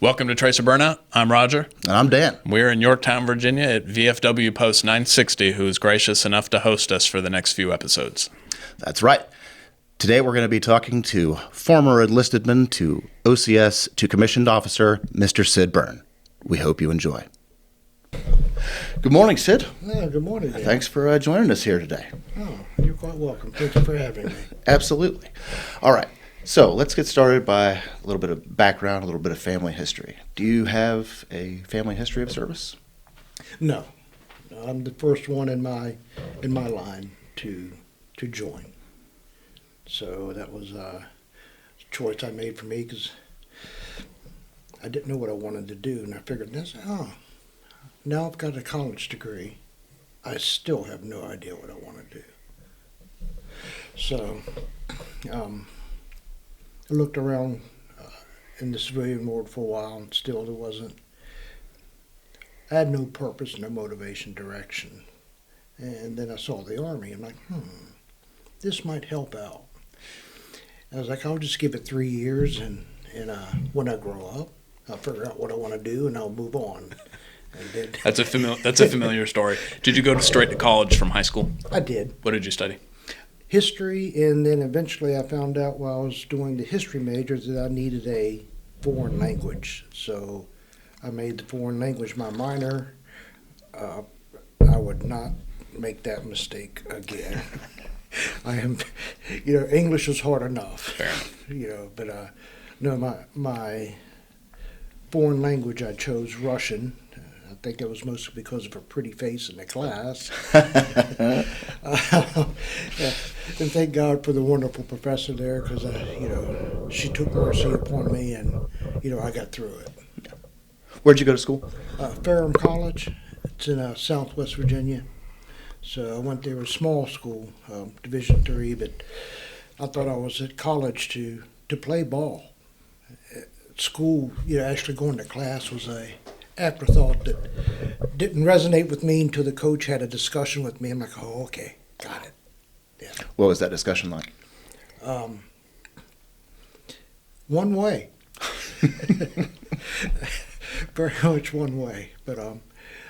Welcome to Tracerburnout. I'm Roger. And I'm Dan. We're in Yorktown, Virginia at VFW Post 960, who is gracious enough to host us for the next few episodes. That's right. Today we're going to be talking to former enlisted man to OCS to commissioned officer, Mr. Sid Byrne. We hope you enjoy. Good morning, Sid. Yeah, good morning, Dan. Thanks for joining us here today. Oh, you're quite welcome. Thank you for having me. Absolutely. All right. So let's get started by a little bit of background, a little bit of family history. Do you have a family history of service? No, I'm the first one in my line to join. So that was a choice I made for me because I didn't know what I wanted to do, and I figured now I've got a college degree. I still have no idea what I want to do. So I looked around in the civilian world for a while, and still there wasn't. I had no purpose, no motivation, direction. And then I saw the Army. I'm like, this might help out. I was like, I'll just give it 3 years, and when I grow up, I'll figure out what I want to do, and I'll move on. And did. That's a familiar story. Did you go straight to college from high school? I did. What did you study? History, and then eventually I found out while I was doing the history major that I needed a foreign language. So I made the foreign language my minor. I would not make that mistake again. English is hard enough. Fair enough. But no, my foreign language I chose Russian. I think it was mostly because of her pretty face in the class. And thank God for the wonderful professor there, because she took mercy upon me, and I got through it. Where'd you go to school? Ferrum College. It's in Southwest Virginia. So I went there, a small school, Division III, but I thought I was at college to play ball. At school, actually going to class was a afterthought that didn't resonate with me until the coach had a discussion with me. I'm like, oh, okay, got it. Yeah. What was that discussion like? One way. Very much one way. But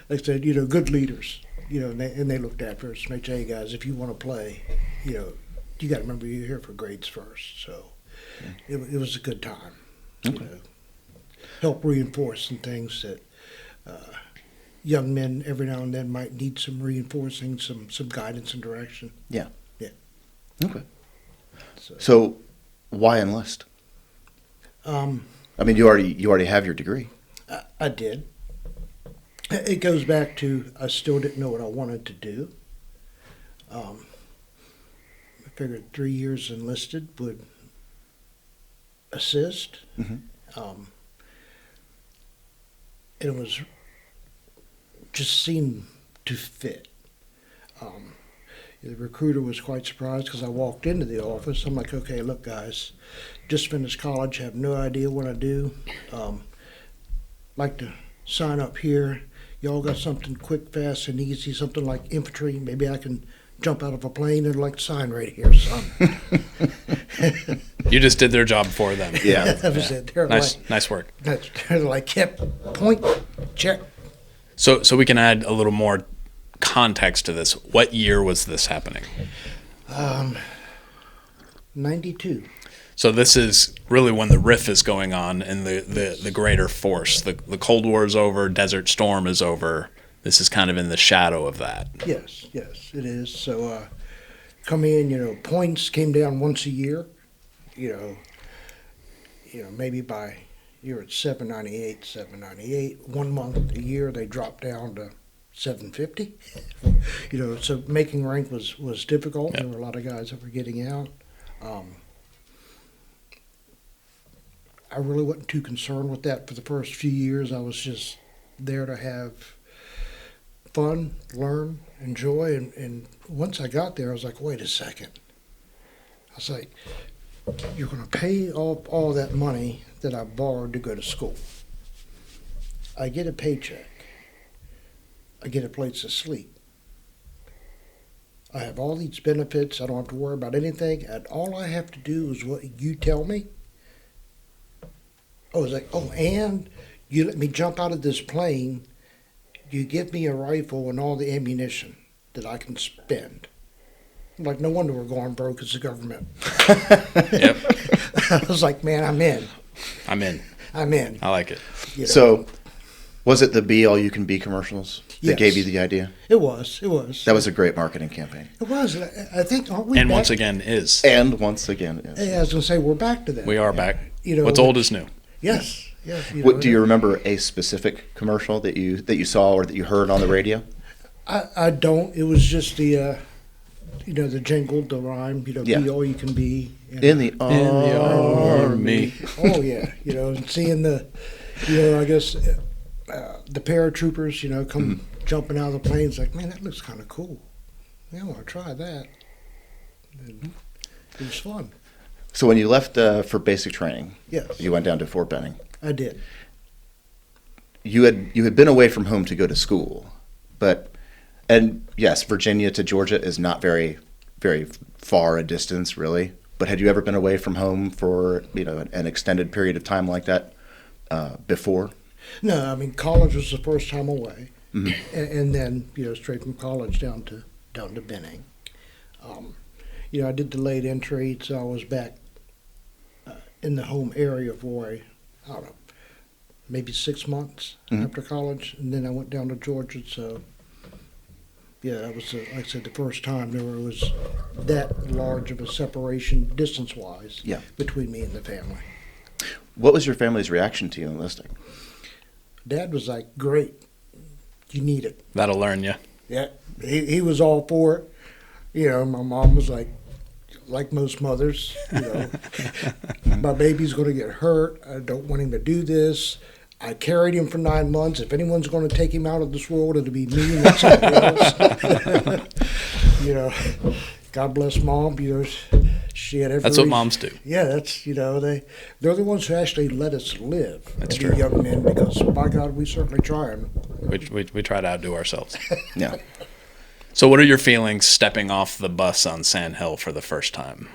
like I said, good leaders, and they looked after us. Make sure, hey guys, if you want to play, you got to remember you're here for grades first. So it was a good time. Okay. Help reinforce some things that young men every now and then might need some reinforcing, some guidance and direction. Yeah. Yeah. Okay. So why enlist? You already have your degree. I did. It goes back to I still didn't know what I wanted to do. I figured 3 years enlisted would assist. Mm-hmm. It was just seemed to fit. The recruiter was quite surprised because I walked into the office. I'm like, okay, look, guys, just finished college, have no idea what I do. Like to sign up here. Y'all got something quick, fast, and easy, something like infantry. Maybe I can jump out of a plane and like sign right here, son. You just did their job for them. Yeah. That was it. They're Nice work. They're like, yep, point, check. So we can add a little more context to this. What year was this happening? 92. So this is really when the riff is going on in the greater force. The Cold War is over, Desert Storm is over. This is kind of in the shadow of that. Yes, it is. So come in, points came down once a year. Maybe by you're at 798. 1 month a year they dropped down to 750. So making rank was difficult. Yep. There were a lot of guys that were getting out. I really wasn't too concerned with that for the first few years. I was just there to have fun, learn, enjoy, and once I got there, I was like, wait a second. I was like, you're going to pay all that money that I borrowed to go to school. I get a paycheck. I get a place to sleep. I have all these benefits. I don't have to worry about anything. And all I have to do is what you tell me. I was like, oh, and you let me jump out of this plane. You give me a rifle and all the ammunition that I can spend. I'm like, no wonder we're going broke as a government. Yep. I was like, man, I'm in. I'm in. I'm in. I like it. You know? So, was it the Be All You Can Be commercials that Yes. gave you the idea? It was. That was a great marketing campaign. It was. I think, aren't we And back? once again is. And once again, yes. I was going to say, we're back to that. We are back. You know, What's old is new. Yes. Yes. What, do you remember a specific commercial that you saw or that you heard on the radio? I don't. It was just the, the jingle, the rhyme, Yeah. be all you can be. In the Army. Oh, yeah. And seeing the, I guess, the paratroopers, come jumping out of the planes, like, man, that looks kind of cool. Yeah, I want to try that. And it was fun. So when you left for basic training, Yes, you went down to Fort Benning. I did. You had been away from home to go to school, and yes, Virginia to Georgia is not very, very far a distance, really. But had you ever been away from home for an extended period of time like that before? No, I mean, college was the first time away, and then straight from college down to Benning. I did the late entry, so I was back in the home area for I don't know, maybe 6 months after college, and then I went down to Georgia. So yeah, that was like I said, the first time there was that large of a separation distance-wise between me and the family. What was your family's reaction to you enlisting? Dad was like, "Great, you need it." That'll learn you. Yeah, he was all for it. My mom was like most mothers, my baby's going to get hurt. I don't want him to do this. I carried him for 9 months. If anyone's going to take him out of this world, it'll be me and not somebody else. God bless Mom. She had every That's what reason. moms do. Yeah, that's they're the ones who actually let us live. That's as true. Young men, because by God, we certainly try and We try to outdo ourselves. Yeah. So what are your feelings stepping off the bus on Sand Hill for the first time?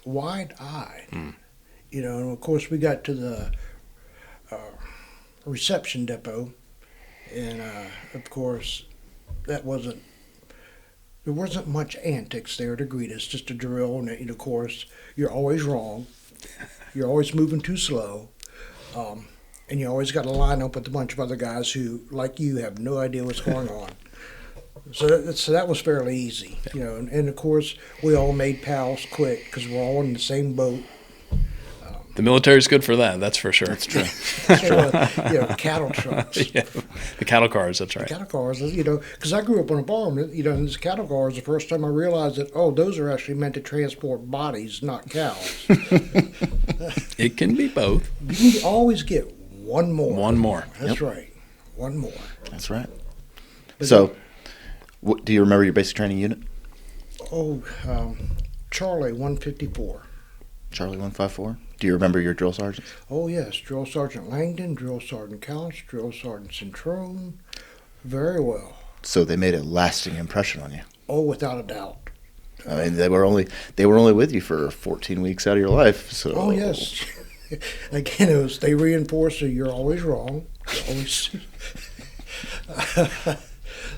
wide-eyed. And of course we got to the reception depot, and of course there wasn't much antics there to greet us, just a drill, and of course you're always wrong, you're always moving too slow, and you always got to line up with a bunch of other guys who, like you, have no idea what's going on. So that was fairly easy, and of course we all made pals quick because we're all in the same boat. The military's good for that, that's for sure. That's true. Cattle trucks. Yeah, the cattle cars, that's right. Cattle cars, because I grew up on a farm, and these cattle cars, the first time I realized that, those are actually meant to transport bodies, not cows. It can be both. You can always get one more. One more. That's right. One more. That's right. So, do you remember your basic training unit? Charlie 154. Charlie 154? Do you remember your drill sergeants? Oh, yes. Drill Sergeant Langdon, Drill Sergeant Couch, Drill Sergeant Centrone. Very well. So they made a lasting impression on you. Oh, without a doubt. I mean, they were only with you for 14 weeks out of your life. So. Oh, yes. Again, they reinforced that you're always wrong. You're always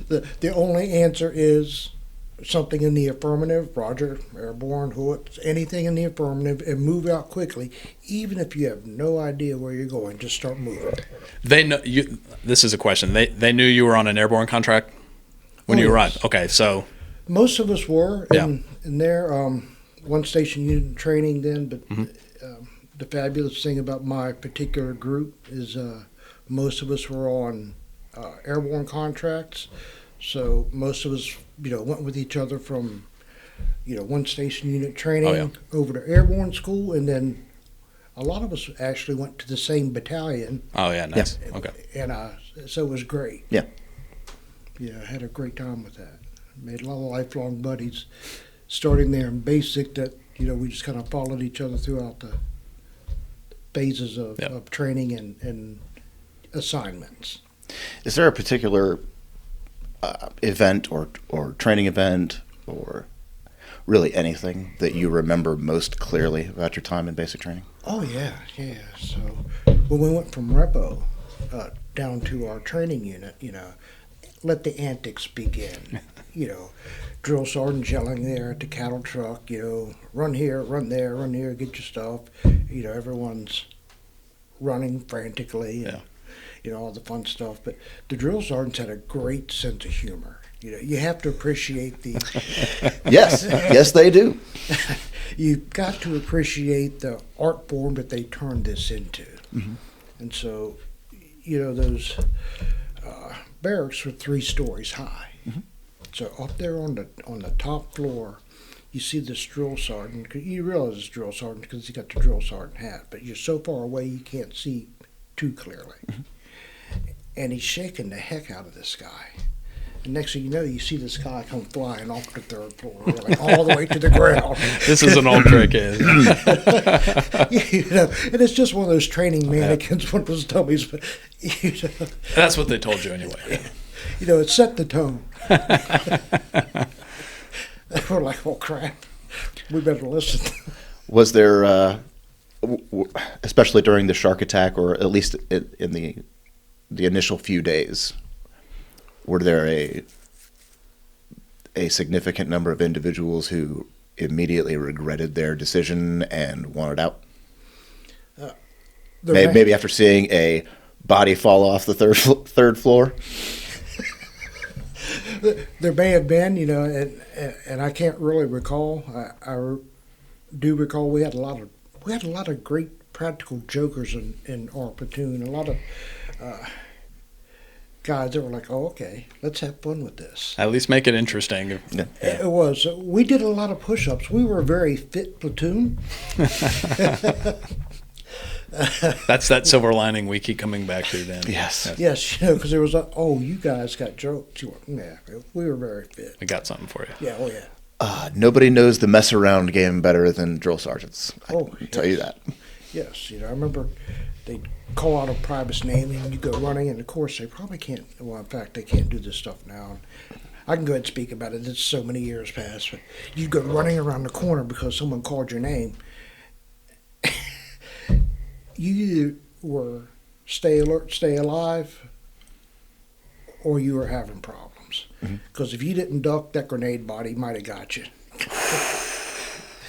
the only answer is something in the affirmative. Roger, airborne, Hood, anything in the affirmative, and move out quickly. Even if you have no idea where you're going, just start moving. They know you. This is a question. They knew you were on an airborne contract when you arrived. Okay, so most of us were in their one station unit training then, but the fabulous thing about my particular group is most of us were on airborne contracts. So most of us, went with each other from, one station unit training over to airborne school, and then a lot of us actually went to the same battalion. Oh yeah, nice. And, Okay. And so it was great. Yeah. Yeah, I had a great time with that. Made a lot of lifelong buddies, starting there in basic. That we just kind of followed each other throughout the phases of training and assignments. Is there a particular event or training event or really anything that you remember most clearly about your time in basic training? Oh yeah, yeah. So when we went from repo down to our training unit, let the antics begin. Drill sergeant yelling there at the cattle truck, run here, run there, run here, get your stuff. Everyone's running frantically and, all the fun stuff. But the drill sergeants had a great sense of humor. You have to appreciate the... Yes, they do. You've got to appreciate the art form that they turned this into. Mm-hmm. And so, those barracks were 3 stories high. Mm-hmm. So up there on the top floor, you see this drill sergeant. You realize it's drill sergeant because he's got the drill sergeant hat, but you're so far away you can't see too clearly. Mm-hmm. And he's shaking the heck out of this guy. And next thing you know, you see this guy come flying off the 3rd floor, like all the way to the ground. This is an old trick, And it's just one of those training mannequins, one of those dummies. But, That's what they told you anyway. It set the tone. We're like, oh crap, we better listen. Was there, especially during the shark attack, or at least in the initial few days, were there a significant number of individuals who immediately regretted their decision and wanted out? Maybe after seeing a body fall off the third floor? There may have been, and I can't really recall. I do recall we had a lot of great practical jokers in our platoon. A lot of guys that were like, "Oh, okay, let's have fun with this." At least make it interesting. Yeah. It was. We did a lot of push-ups. We were a very fit platoon. That's that silver lining we keep coming back to then. Yes. Yes, because there was you guys got jokes. Yeah, we were very fit. We got something for you. Yeah, oh yeah. Nobody knows the mess around game better than drill sergeants. I can tell you that. Yes, I remember they'd call out a private's name and you go running, and of course they probably can't. Well, in fact, they can't do this stuff now. I can go ahead and speak about it. It's so many years past, but you go running around the corner because someone called your name. You either were stay alert, stay alive, or you were having problems. Because if you didn't duck, that grenade body might have got you.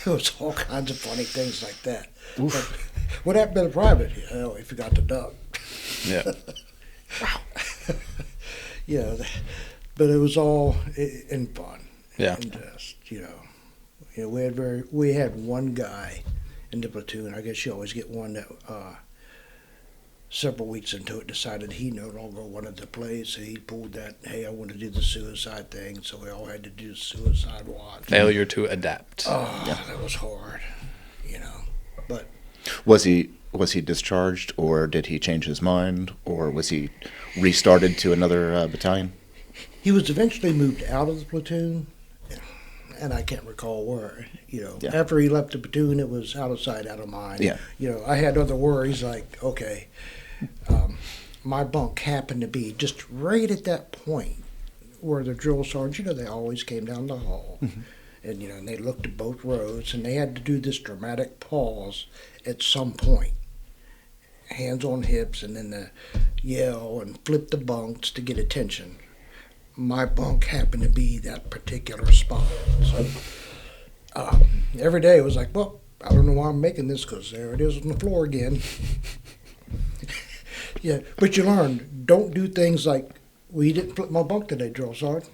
There was all kinds of funny things like that. But what happened to the private? Oh, he forgot to duck. Yeah. Wow. But it was all in fun. Yeah. And just, we had one guy in the platoon. I guess you always get one that several weeks into it decided he no longer wanted to play, so he pulled that, hey, I want to do the suicide thing, so we all had to do the suicide watch. Failure to adapt. Oh, yeah. That was hard, But Was he discharged, or did he change his mind, or was he restarted to another battalion? he was eventually moved out of the platoon, and I can't recall where. After he left the platoon, it was out of sight, out of mind. Yeah. I had other worries like, okay, my bunk happened to be just right at that point where the drill sergeant, they always came down the hall, and and they looked at both rows, and they had to do this dramatic pause at some point, hands on hips, and then the yell and flip the bunks to get attention. My bunk happened to be that particular spot, so. Every day it was like, well, I don't know why I'm making this because there it is on the floor again. Yeah, but you learn, don't do things like, well, you didn't flip my bunk today, drill sergeant.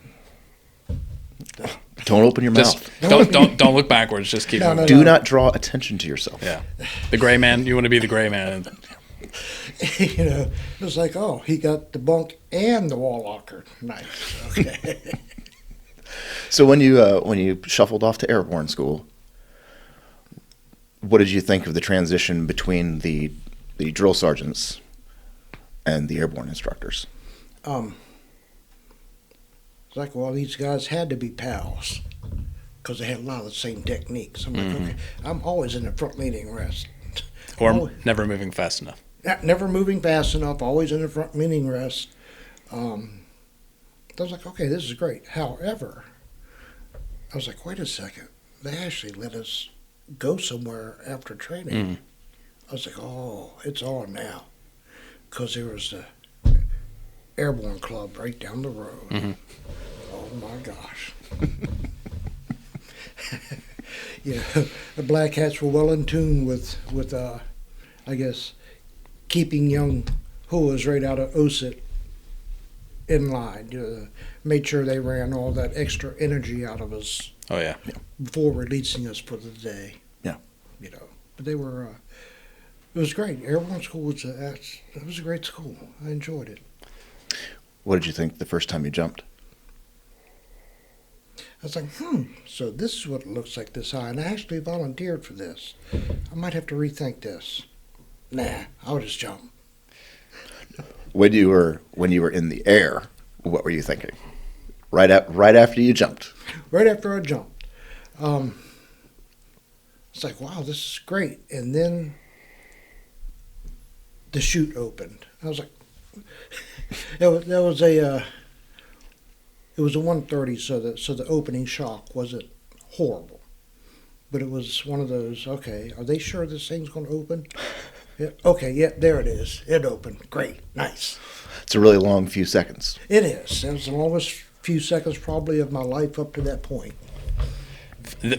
Don't open your mouth. Don't look backwards. Just keep moving. Do not draw attention to yourself. Yeah. The gray man, you want to be the gray man. It was like, oh, he got the bunk and the wall locker. Nice. Okay. So when you shuffled off to airborne school, what did you think of the transition between the drill sergeants and the airborne instructors? It's like, well, these guys had to be pals because they had a lot of the same techniques. I'm like, okay, I'm always in the front leaning rest. Or never moving fast enough. Never moving fast enough, always in the front leaning rest. I was like, okay, this is great. However, I was like, wait a second. they actually let us go somewhere after training. I was like, oh, it's on now. Because there was the Airborne Club right down the road. Oh, my gosh. The Black Hats were well in tune with I guess, keeping young Huas right out of OSIT in line. Made sure they ran all that extra energy out of us. Oh, yeah. Before releasing us for the day. Yeah. But they were, it was great. Airborne School was it was a great school. I enjoyed it. What did you think the first time you jumped? I was like, so this is what it looks like this high. And I actually volunteered for this. I might have to rethink this. Nah, I'll just jump. When you were in the air, what were you thinking? Right after you jumped. Right after I jumped. It's like, wow, this is great. And then the chute opened. I was like, it was a 130, so the opening shock wasn't horrible, but it was one of those. Okay, are they sure this thing's going to open? Yeah. Okay, yeah, there it is. It opened. Great, nice. It's a really long few seconds. It is. It was the longest few seconds probably of my life up to that point.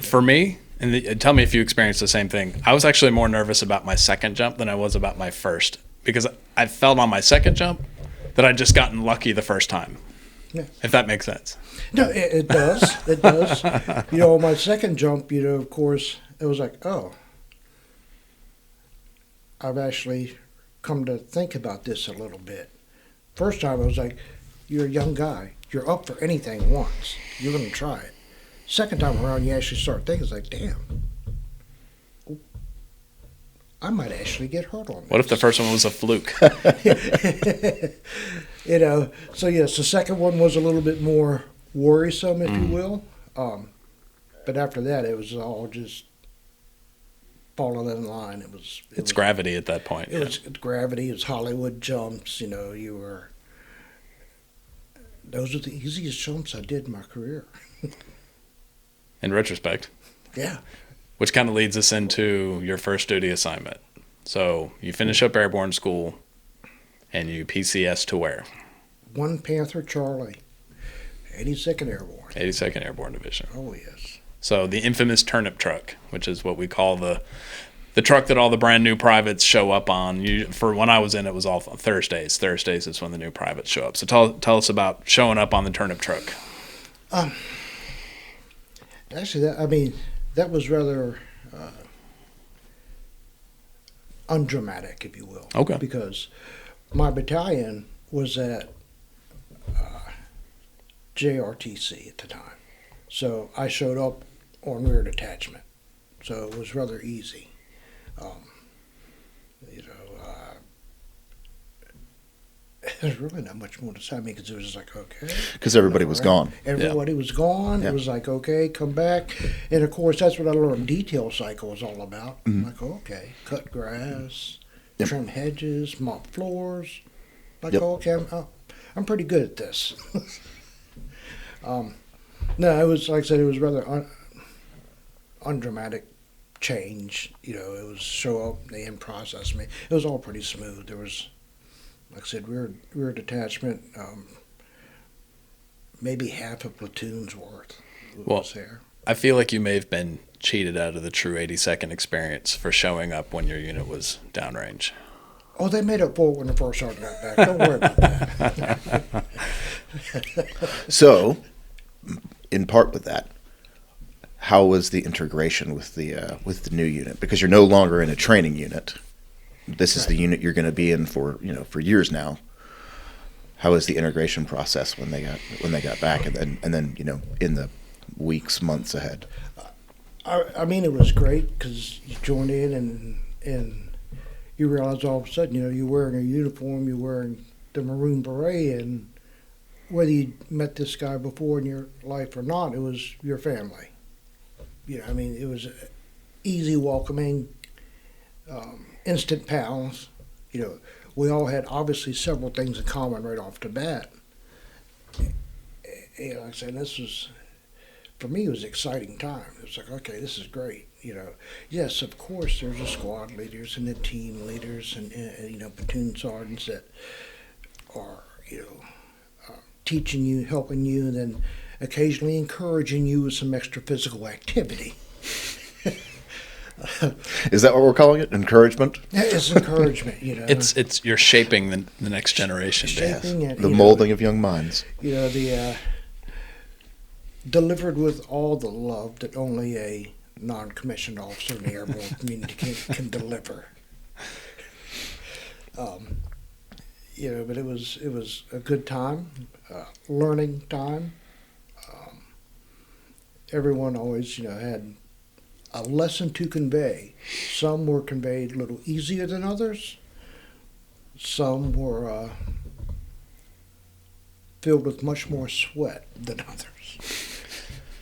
For me, and tell me if you experienced the same thing, I was actually more nervous about my second jump than I was about my first, because I felt on my second jump that I'd just gotten lucky the first time. Yeah. If that makes sense. No, it does. It does. My second jump, of course, it was like, oh, I've actually come to think about this a little bit. First time, I was like, you're a young guy. You're up for anything once. You're going to try it. Second time around, you actually start thinking, it's like, damn, I might actually get hurt on this. What if the first one was a fluke? So yes, the second one was a little bit more worrisome, if you will. But after that, it was all just falling in line. It's gravity at that point. It was gravity. It was Hollywood jumps. Those are the easiest jumps I did in my career. In retrospect. Yeah. Which kind of leads us into your first duty assignment. So you finish up airborne school, and you PCS to where? 1 Panther Charlie, 82nd Airborne. 82nd Airborne Division. Oh, yes. So the infamous turnip truck, which is what we call the truck that all the brand new privates show up on. For when I was in, it was all Thursdays. Thursdays is when the new privates show up. So tell us about showing up on the turnip truck. Actually, that was rather undramatic, if you will. Okay. Because my battalion was at JRTC at the time. So I showed up on rear detachment. So it was rather easy. There's really not much more to say. Because it was just like, okay. Because everybody was gone. Everybody was gone. Yeah. It was like, okay, come back. And, of course, that's what I learned detail cycle was all about. Like, okay, cut grass, trim hedges, mop floors. Like, okay, I'm pretty good at this. No, it was, like I said, it was rather undramatic change. It was show up, they in-process me. It was all pretty smooth. There was, like I said, rear detachment, maybe half a platoon's worth was there. I feel like you may have been cheated out of the true 82nd experience for showing up when your unit was downrange. Oh, they made up for it when the first sergeant got back. Don't worry about that. So, in part with that, how was the integration with the new unit? Because you're no longer in a training unit. This is the unit you're going to be in for years now. How was the integration process when they got back, and then in the weeks, months ahead? It was great because you joined in and you realize all of a sudden you're wearing a uniform, you're wearing the maroon beret, and whether you met this guy before in your life or not, it was your family. It was easy, welcoming, instant pals. We all had obviously several things in common right off the bat. Like I said, this was for me, it was an exciting time. It was like, okay, this is great. Yes, of course, there's the squad leaders and the team leaders and platoon sergeants that are, teaching you, helping you, and then occasionally encouraging you with some extra physical activity. Is that what we're calling it? Encouragement? It's encouragement, It's you're shaping the next generation. Shaping it, The molding of young minds. Delivered with all the love that only a non-commissioned officer in the airborne community can deliver. But it was a good time, learning time. Everyone always, had a lesson to convey. Some were conveyed a little easier than others. Some were filled with much more sweat than others.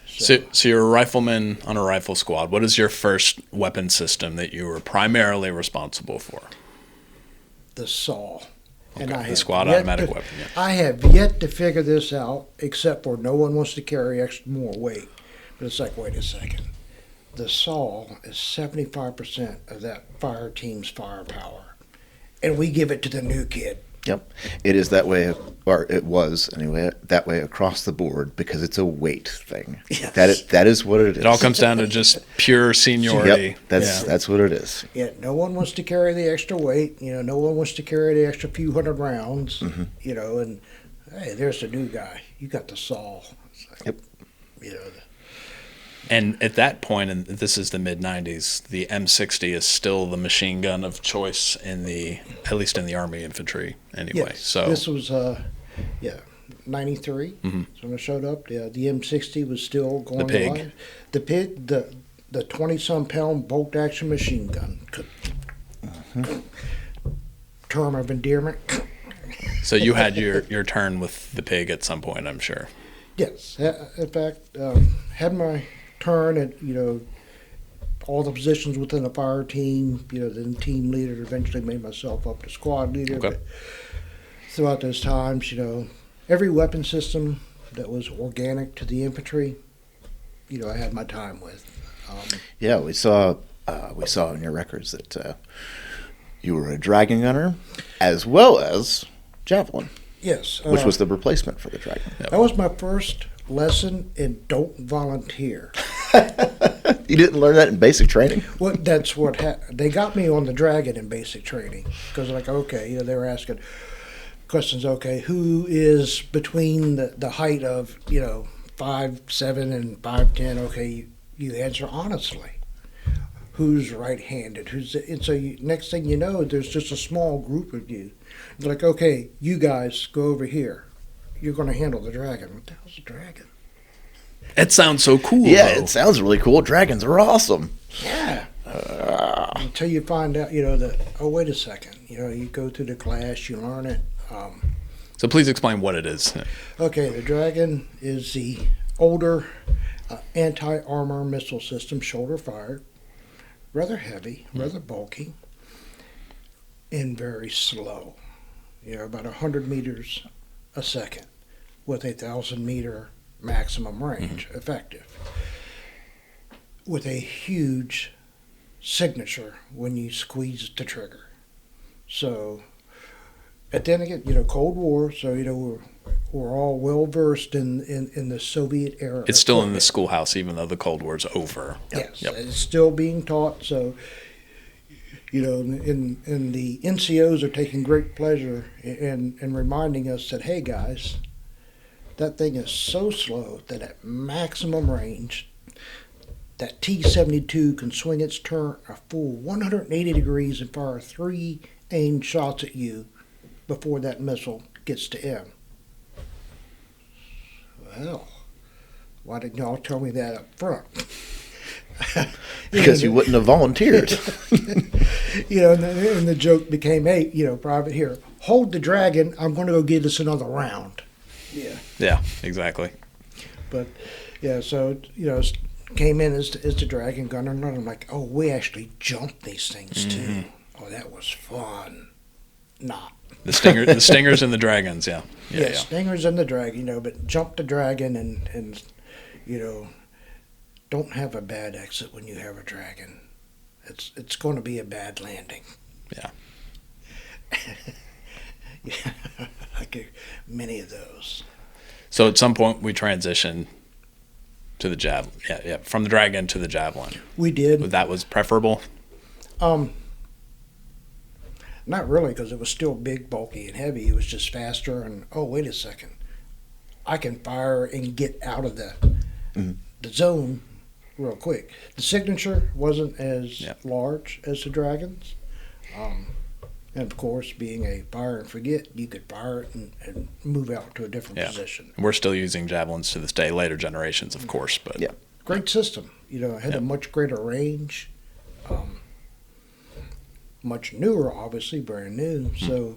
So you're a rifleman on a rifle squad. What is your first weapon system that you were primarily responsible for? The saw. Okay, And the squad automatic weapon. Yeah. I have yet to figure this out, except for no one wants to carry more weight. But it's like, wait a second. The saw is 75% of that fire team's firepower, and we give it to the new kid. Yep. It is that way, or it was anyway, that way across the board because it's a weight thing. Yes. That is what it is. It all comes down to just pure seniority. Yep. That's what it is. Yeah, no one wants to carry the extra weight. No one wants to carry the extra few hundred rounds. Mm-hmm. And hey, there's the new guy. You got the saw. It's like, Yep. And at that point, and this is the mid-'90s, the M60 is still the machine gun of choice at least in the Army infantry anyway. Yes, So this was 93. Mm-hmm. So when I showed up, the M60 was still going. The Pig. Alive. The Pig, the 20-some pound bolt action machine gun. Term of endearment. So you had your turn with the Pig at some point, I'm sure. Yes, in fact, had my turn at all the positions within the fire team. Then team leader. Eventually made myself up to squad leader. Okay. But throughout those times, every weapon system that was organic to the infantry, I had my time with. Yeah, we saw in your records that you were a dragon gunner as well as javelin. Yes, Which was the replacement for the dragon. that was my first lesson in don't volunteer. You didn't learn that in basic training? Well, that's what they got me on the dragon in basic training because, okay, they were asking questions. Okay, who is between the height of 5'7" and 5'10"? Okay, you answer honestly. Who's right-handed? And so next thing you know, there's just a small group of you. They're like, okay, you guys go over here. You're going to handle the dragon. What the hell's a dragon? It sounds so cool. Yeah, though. it sounds really cool. Dragons are awesome. Yeah. Until you find out, wait a second. You go through the class, you learn it. So please explain what it is. Okay, the dragon is the older anti-armor missile system, shoulder-fired, rather heavy, rather bulky, and very slow. About 100 meters a second with a 1,000-meter maximum range, effective, with a huge signature when you squeeze the trigger. So, at then again, Cold War, so we're all well versed in the Soviet era. It's still in the schoolhouse, even though the Cold War's over. Yes, Yep. it's still being taught. So, and the NCOs are taking great pleasure in reminding us that, hey guys, that thing is so slow that at maximum range, that T-72 can swing its turn a full 180 degrees and fire 3 aimed shots at you before that missile gets to M. Well, why didn't y'all tell me that up front? Because you wouldn't have volunteered. And the joke became, hey, Private, here, hold the dragon. I'm going to go get us another round. Yeah. Yeah, exactly. But, so, came in as the dragon gunner, and I'm like, oh, we actually jumped these things, too. Oh, that was fun. Not. The stingers and the dragons, yeah. Yeah, stingers and the dragon, but jumped the dragon and don't have a bad exit when you have a Dragon. It's going to be a bad landing. Yeah. Yeah, I get many of those. So at some point we transitioned to the Javelin. Yeah, from the Dragon to the Javelin. We did. That was preferable? Not really, because it was still big, bulky, and heavy. It was just faster. And oh, wait a second, I can fire and get out of the zone real quick. The signature wasn't as large as the Dragons. And of course, being a fire and forget, you could fire it and move out to a different position. We're still using Javelins to this day, later generations, of course. But great system. You know, it had a much greater range. Much newer, obviously, brand new. So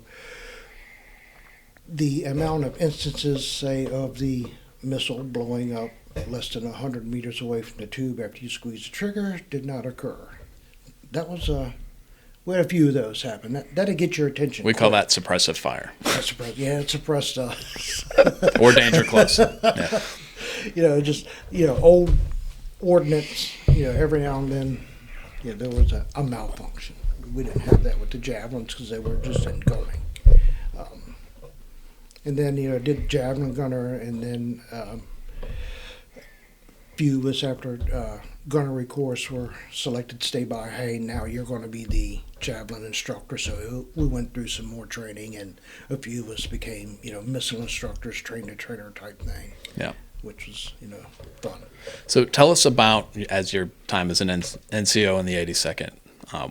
the amount of instances, say, of the missile blowing up less than 100 meters away from the tube after you squeeze the trigger did not occur. That was we had a few of those happen. That'd get your attention. We call that suppressive fire. It suppressed or danger close. Yeah. Just old ordnance. Every now and then, there was a malfunction. We didn't have that with the Javelins because they were just incoming. And then, did Javelin gunner, and then few of us after gunnery course were selected to stay by. Hey, now you're going to be the Javelin instructor. So we went through some more training, and a few of us became, missile instructors, trainer type thing. Yeah. Which was, fun. So tell us about, as your time as an NCO in the 82nd,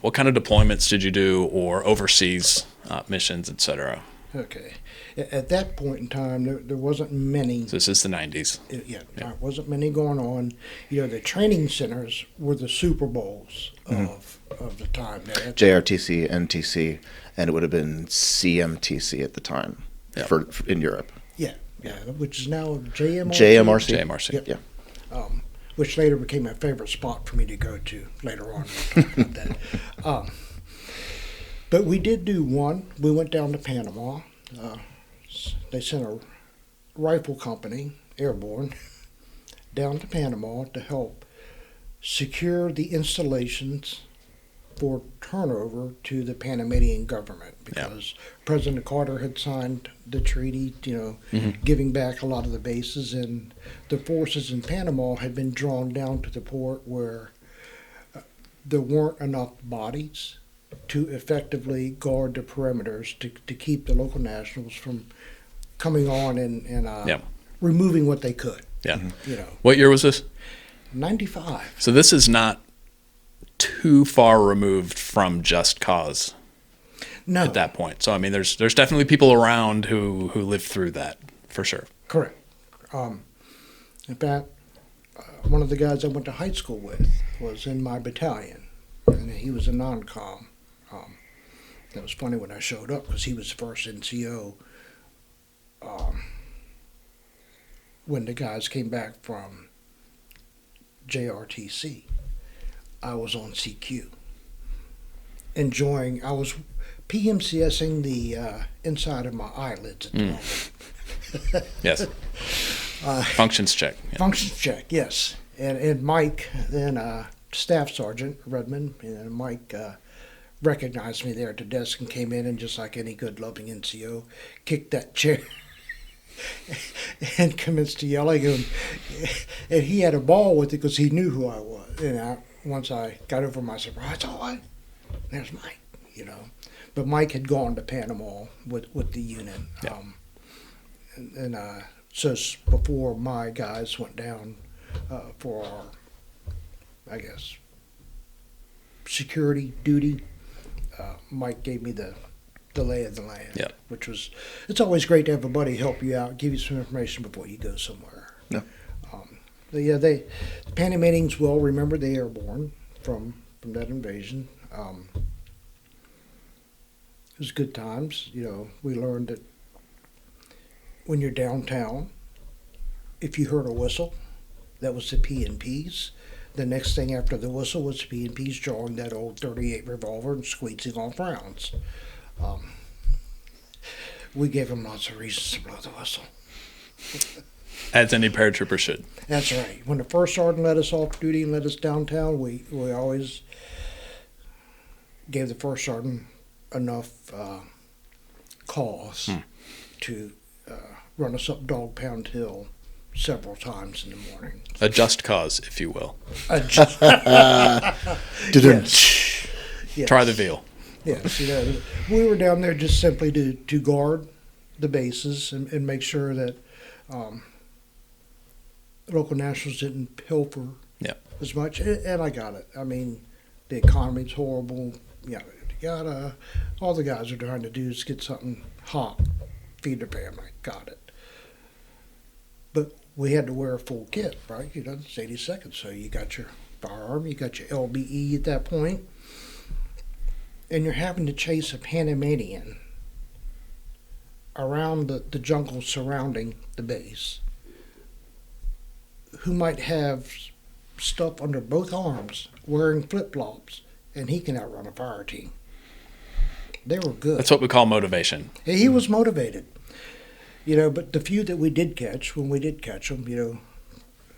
what kind of deployments did you do, or overseas missions, etc.? Okay. At that point in time, there wasn't many. So this is the 90s. There wasn't many going on. The training centers were the Super Bowls of the time. JRTC, NTC, and it would have been CMTC at the time for in Europe. Yeah, which is now JMRC. JMRC. Yeah. Which later became my favorite spot for me to go to later on. About that. But we did do one. We went down to Panama. They sent a rifle company, airborne, down to Panama to help secure the installations for turnover to the Panamanian government, because President Carter had signed the treaty, giving back a lot of the bases, and the forces in Panama had been drawn down to the port where there weren't enough bodies to effectively guard the perimeters to keep the local nationals from coming on and removing what they could. Yeah. What year was this? 95. So this is not too far removed from Just Cause. No. At that point. So I mean, there's definitely people around who lived through that, for sure. Correct. In fact, one of the guys I went to high school with was in my battalion, and he was a non-com. That was funny when I showed up, because he was the first NCO when the guys came back from JRTC. I was on CQ, I was PMCSing the inside of my eyelids at the moment. Yes. Functions check. Yeah. Functions check, yes. And Mike, then Staff Sergeant Redmond, and Mike recognized me there at the desk and came in, and just like any good loving NCO, kicked that chair and commenced to yelling. And he had a ball with it because he knew who I was. Once I got over my surprise, there's Mike, But Mike had gone to Panama with the unit. Yeah. So before my guys went down for our, I guess, security duty, Mike gave me the lay of the land, which was, it's always great to have a buddy help you out, give you some information before you go somewhere. Yeah. The Panamanians will remember the airborne from that invasion. It was good times. We learned that when you're downtown, if you heard a whistle, that was the P&Ps. The next thing after the whistle was the P&Ps drawing that old .38 revolver and squeezing off rounds. We gave them lots of reasons to blow the whistle. As any paratrooper should. That's right. When the first sergeant let us off duty and let us downtown, we always gave the first sergeant enough cause to run us up Dog Pound Hill several times in the morning. A just cause, if you will. Yes. Yes. Try the veal. Yes, we were down there just simply to guard the bases and make sure that local nationals didn't pilfer as much. And I got it. I mean, the economy's horrible. Yada. All the guys are trying to do is get something hot, feed their family. Got it. But we had to wear a full kit, right? It's 82nd, so you got your firearm, you got your LBE at that point, and you're having to chase a Panamanian around the jungle surrounding the base who might have stuff under both arms, wearing flip-flops, and he can outrun a fire team. They were good. That's what we call motivation. He was motivated. But the few that we did catch, when we did catch them,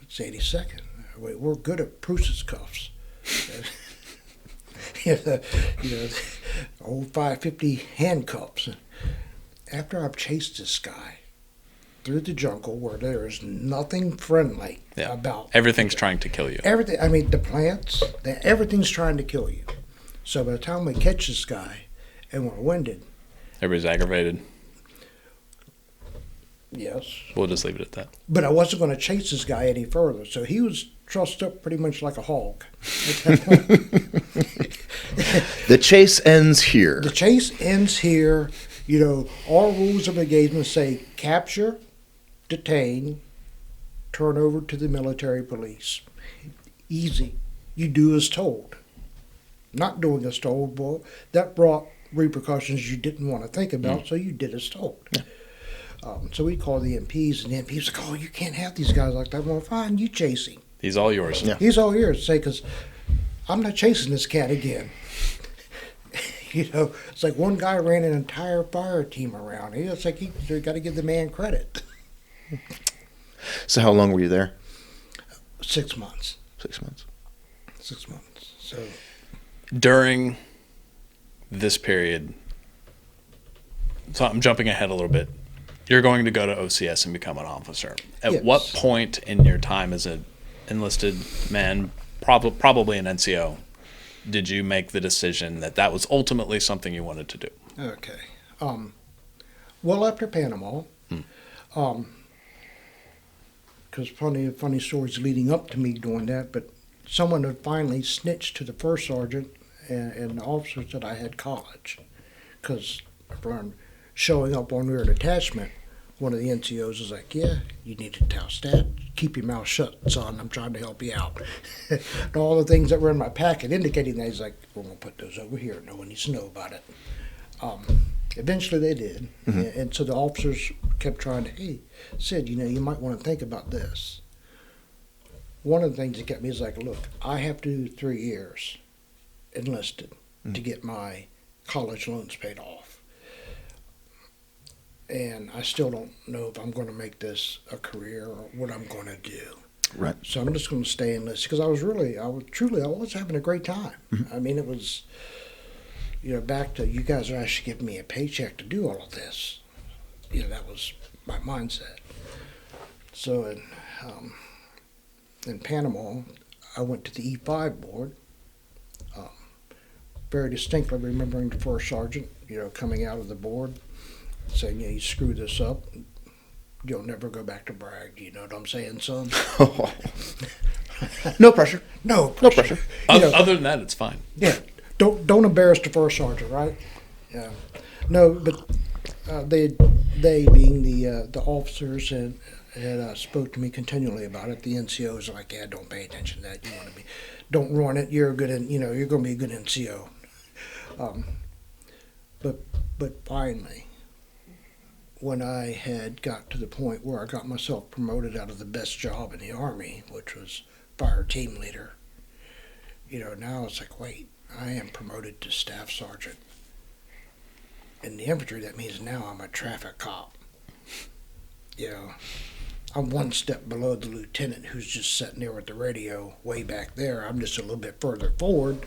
it's 82nd. We're good at Pruse's cuffs. Old 550 handcuffs. After I've chased this guy through the jungle where there is nothing friendly about everything's trying to kill you. Everything. I mean, the plants, everything's trying to kill you. So by the time we catch this guy and we're winded, everybody's aggravated. Yes. We'll just leave it at that. But I wasn't going to chase this guy any further, so he was trussed up pretty much like a hog at that point. The chase ends here. The chase ends here. Our rules of engagement say capture, detain, turn over to the military police. Easy. You do as told. Not doing as told, well, that brought repercussions you didn't want to think about, so you did as told. Yeah. So we called the MPs, and the MPs like, "Oh, you can't have these guys like that." Well, fine, you chase him. He's all yours. Yeah. He's all yours. Say, because I'm not chasing this cat again. It's like one guy ran an entire fire team around. It's like you got to give the man credit. So how long were you there? 6 months. 6 months. 6 months. So during this period, so I'm jumping ahead a little bit. You're going to go to OCS and become an officer. At what point in your time as an enlisted man, probably an NCO, did you make the decision that was ultimately something you wanted to do? Okay. Well, after Panama, because plenty of funny stories leading up to me doing that, but someone had finally snitched to the first sergeant and the officers that I had college. Because showing up on rear detachment, one of the NCOs was like, "Yeah, you need to tell stat, keep your mouth shut, son, I'm trying to help you out." And all the things that were in my packet indicating that, he's like, "We're going to put those over here, no one needs to know about it." Eventually they did, and so the officers kept trying to, "Hey, Sid, you might want to think about this." One of the things that kept me is like, "Look, I have to do 3 years enlisted to get my college loans paid off. And I still don't know if I'm going to make this a career or what I'm going to do." Right. So I'm just going to stay enlisted because I was having a great time. I mean, it was, back to you guys are actually giving me a paycheck to do all of this. That was my mindset. So in Panama, I went to the E5 board. Very distinctly remembering the first sergeant, coming out of the board, saying, "Yeah, you screwed this up. You'll never go back to Bragg." You know what I'm saying, son? No pressure. No pressure. Other than that, it's fine. Yeah. Don't embarrass the first sergeant, right? Yeah. No, but they being the officers had spoke to me continually about it. The NCOs are like, "Yeah, don't pay attention to that. You want to be, don't ruin it. You're a good, you're going to be a good NCO." But finally, when I had got to the point where I got myself promoted out of the best job in the Army, which was fire team leader, now it's like, wait, I am promoted to staff sergeant. In the infantry, that means now I'm a traffic cop. I'm one step below the lieutenant who's just sitting there with the radio way back there. I'm just a little bit further forward.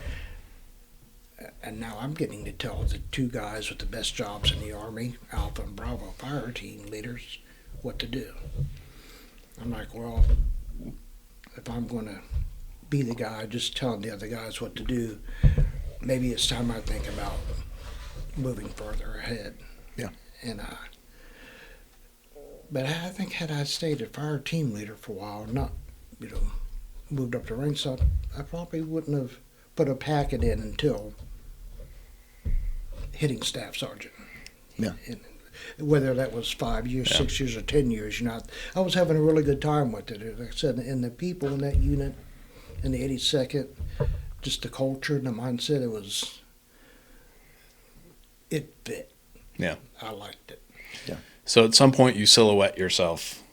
And now I'm getting to tell the two guys with the best jobs in the Army, Alpha and Bravo fire team leaders, what to do. I'm like, well, if I'm going to be the guy just telling the other guys what to do, maybe it's time I think about moving further ahead. Yeah. And but I think had I stayed a fire team leader for a while, not, moved up the ranks, I probably wouldn't have put a packet in until hitting staff sergeant. Yeah. And whether that was 5 years, 6 years, or 10 years, I was having a really good time with it. Like I said, and the people in that unit, in the 82nd, just the culture and the mindset, it fit. Yeah. I liked it. Yeah. So at some point you silhouette yourself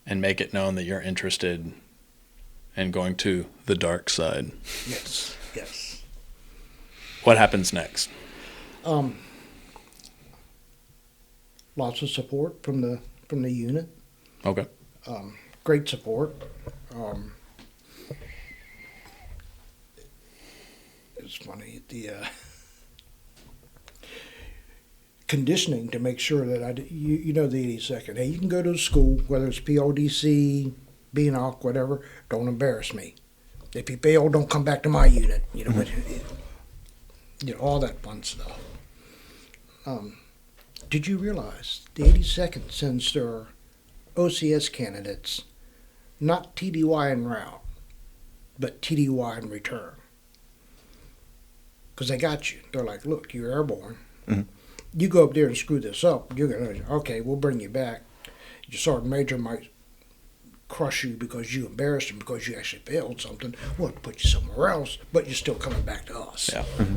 and make it known that you're interested in going to the dark side. Yes. What happens next? Lots of support from the unit. Okay. Great support. It's funny, the conditioning to make sure that the 82nd. Hey, you can go to school, whether it's PODC, BNOC, whatever. Don't embarrass me. If you fail, don't come back to my unit. All that fun stuff. Did you realize the 82nd sends their OCS candidates not TDY en route, but TDY in return? Because they got you. They're like, look, you're airborne. Mm-hmm. You go up there and screw this up, you're going to, okay, we'll bring you back. Your sergeant major might crush you because you embarrassed him because you actually failed something. We'll put you somewhere else, but you're still coming back to us. Yeah. Mm-hmm.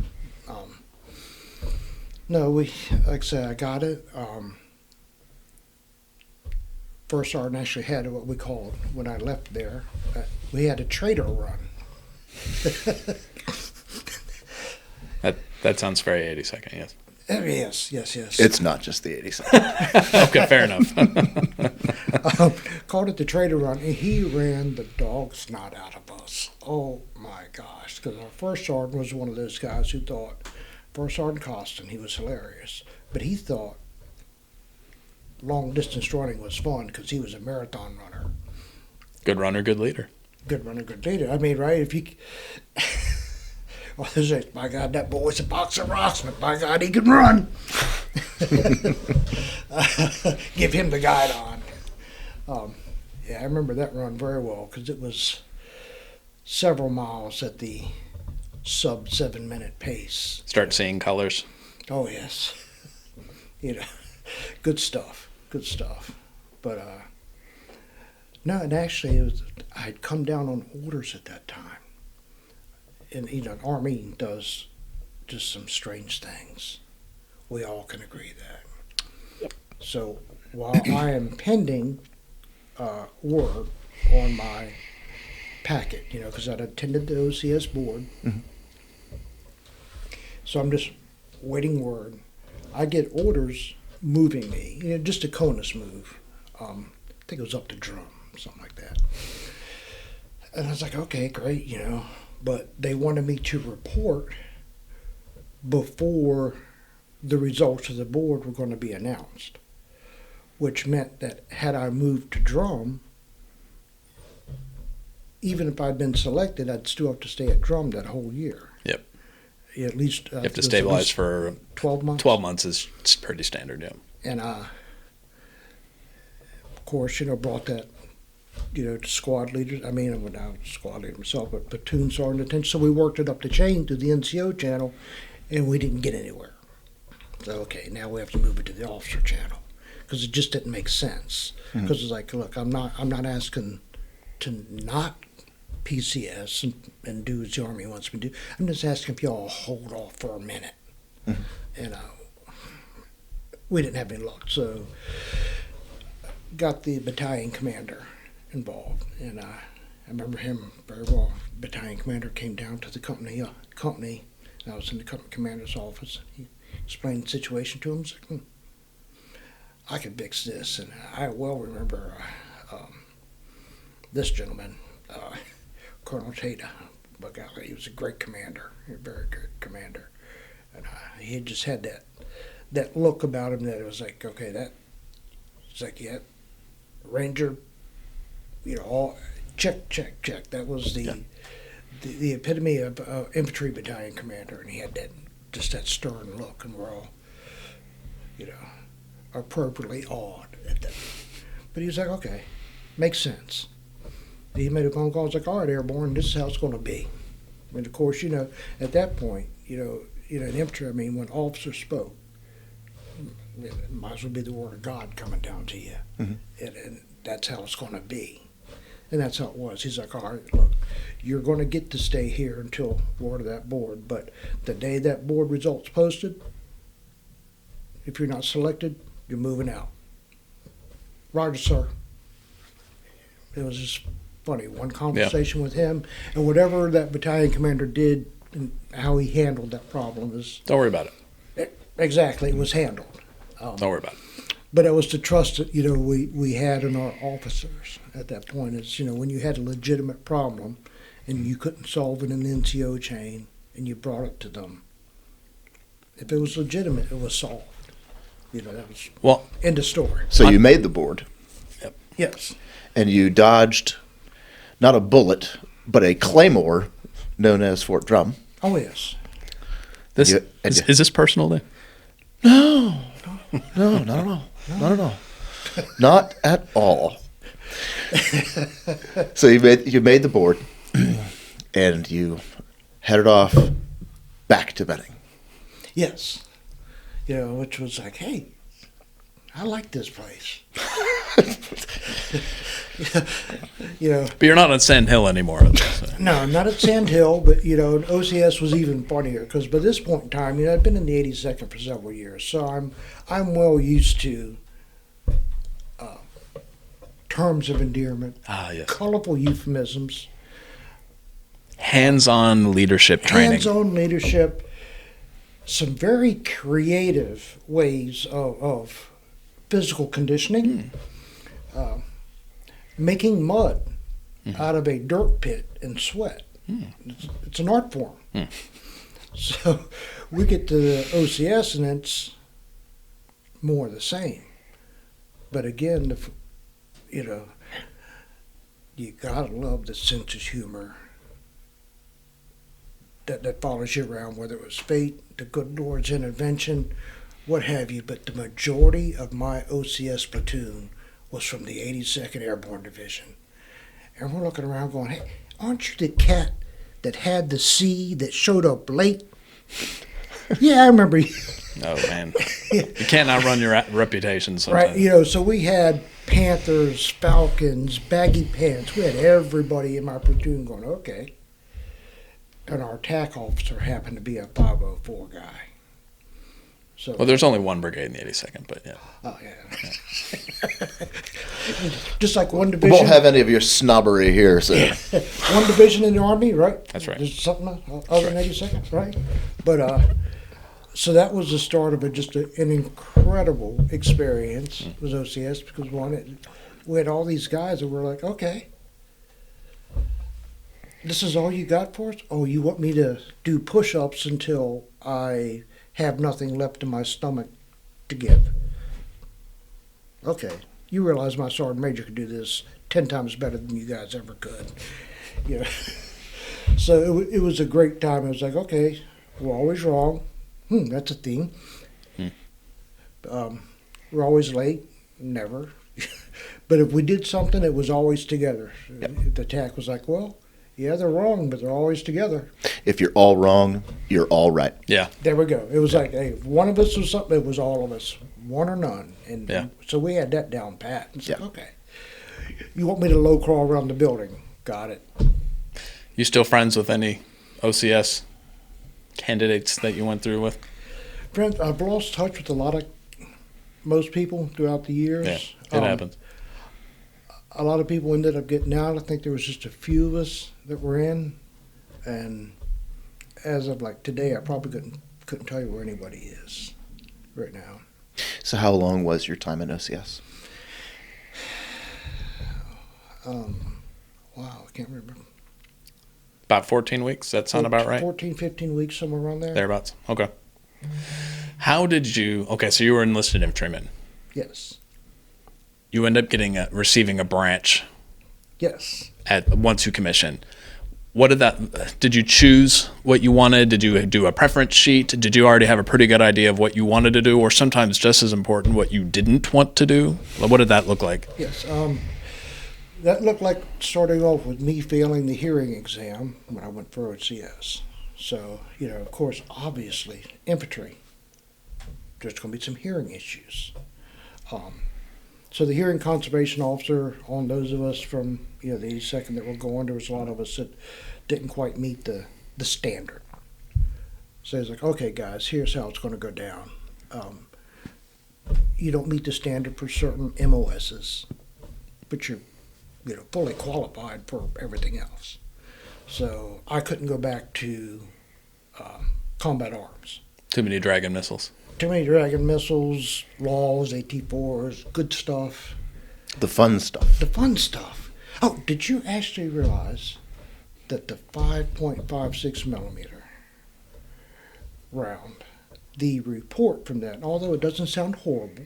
No, like I said, I got it. First sergeant actually had what we called, when I left there, we had a trader run. That sounds very 82nd, yes. Yes. It's not just the 82nd. Okay, fair enough. Called it the trader run, and he ran the dog snot out of us. Oh my gosh! Because our first sergeant was one of those guys who thought, First Sergeant Costin, he was hilarious, but he thought long distance running was fun because he was a marathon runner. Good runner, good leader. Good runner, good leader. I mean, right? If you, well, my God, that boy's a box of rocks, but by God, he can run. Give him the guide on. Yeah, I remember that run very well because it was several miles at the sub 7 minute pace. Start seeing colors. Oh yes, good stuff. But no, and actually, I'd come down on orders at that time, and an Army does just some strange things. We all can agree that. Yep. So while I am pending word on my packet, because I'd attended the OCS board. Mm-hmm. So I'm just waiting word. I get orders moving me, just a CONUS move. I think it was up to drum, something like that. And I was like, okay, great, but they wanted me to report before the results of the board were going to be announced, which meant that had I moved to drum, even if I'd been selected, I'd still have to stay at drum that whole year. Yep. At least you have to stabilize for 12 months. 12 months is pretty standard, yeah. And of course, brought that, to squad leaders. I mean, I'm not squad leader myself, but platoon sergeant attention. So we worked it up the chain to the NCO channel, and we didn't get anywhere. So okay, now we have to move it to the officer channel because it just didn't make sense. Because it's like, look, I'm not asking to not PCS and do as the Army wants me to do. I'm just asking if y'all hold off for a minute. Mm-hmm. And we didn't have any luck, so got the battalion commander involved, and I remember him very well. Battalion commander came down to the company, and I was in the company commander's office. He explained the situation to him. He was like, I could fix this, and I well remember this gentleman, Colonel Tata, he was a great commander, a very good commander. And he just had that look about him that it was like, okay, it's like, yeah, Ranger, all check. That was the epitome of infantry battalion commander, and he had that stern look, and we're all, appropriately awed at that. But he was like, okay, makes sense. He made a phone call. I was like, all right, Airborne, this is how it's going to be. And of course, at that point, in infantry, when officers spoke, it might as well be the word of God coming down to you. Mm-hmm. And that's how it's going to be. And that's how it was. He's like, all right, look, you're going to get to stay here until word of that board. But the day that board results posted, if you're not selected, you're moving out. Roger, sir. It was just funny. One conversation with him, and whatever that battalion commander did and how he handled that problem is... Don't worry about it. Exactly. It was handled. Don't worry about it. But it was the trust that, we had in our officers at that point. It's, when you had a legitimate problem and you couldn't solve it in the NCO chain and you brought it to them, if it was legitimate, it was solved. That was end of story. So you made the board. Yep. Yes. And you dodged not a bullet, but a claymore known as Fort Drum. Oh, yes. Is this personal then? No, not at all. Not at all. Not at all. So you made the board, and you headed off back to Benning. Yes. Which was like, hey, I like this place. But you're not on Sand Hill anymore. No, not at Sand Hill, but, OCS was even funnier because by this point in time, I'd been in the 82nd for several years, so I'm well used to terms of endearment, yes. colorful euphemisms, hands-on leadership training. Hands-on leadership, some very creative ways of physical conditioning, making mud out of a dirt pit and sweat. It's an art form. So we get to the OCS and it's more the same. But again, you gotta love the sense of humor that follows you around, whether it was fate, the good Lord's intervention, what have you. But the majority of my OCS platoon was from the 82nd Airborne Division. And we're looking around going, hey, aren't you the cat that had the C that showed up late? Yeah, I remember you. Oh, man. You can't outrun your reputation sometimes. Right, so we had Panthers, Falcons, baggy pants. We had everybody in my platoon going, okay. And our attack officer happened to be a 504 guy. So, well, there's only one brigade in the 82nd, but yeah. Oh, yeah. Just like one We division. won't have any of your snobbery here, so. One division in the Army, right? That's right. There's something other than 82nd, right? But, so that was the start of just an incredible experience with OCS because, we had all these guys that were like, okay, this is all you got for us? Oh, you want me to do push-ups until I have nothing left in my stomach to give? Okay. You realize my sergeant major could do this 10 times better than you guys ever could. So it was a great time. It was like, okay, we're always wrong. That's a theme. We're always late. Never. But if we did something, it was always together. Yep. The attack was like, well, yeah, they're wrong, but they're always together. If you're all wrong, you're all right. Yeah. There we go. It was like, hey, if one of us was something, it was all of us. One or none. And so we had that down pat. It's like, okay. You want me to low crawl around the building? Got it. You still friends with any OCS candidates that you went through with? Friends, I've lost touch with most people throughout the years. Yeah, it happens. A lot of people ended up getting out. I think there was just a few of us that were in. And as of today, I probably couldn't tell you where anybody is right now. So how long was your time in OCS? wow, I can't remember. About 14 weeks. That sound about right? 14, 15 weeks, somewhere around there. Thereabouts. Okay. How did you? Okay, so you were enlisted infantryman. Yes. You end up receiving a branch Yes. once you commission. What did that? Did you choose what you wanted? Did you do a preference sheet? Did you already have a pretty good idea of what you wanted to do, or sometimes just as important, what you didn't want to do? What did that look like? Yes. That looked like starting off with me failing the hearing exam when I went for OCS. So, of course, obviously, infantry, there's going to be some hearing issues. So the hearing conservation officer, on those of us from the 82nd that were going, there was a lot of us that didn't quite meet the standard. So he's like, okay, guys, here's how it's going to go down. You don't meet the standard for certain MOSs, but you're fully qualified for everything else. So I couldn't go back to combat arms. Too many Dragon missiles. Too many Dragon missiles, laws, AT-4s, good stuff. The fun stuff. The fun stuff. Oh, did you actually realize that the 5.56 millimeter round, the report from that, although it doesn't sound horrible,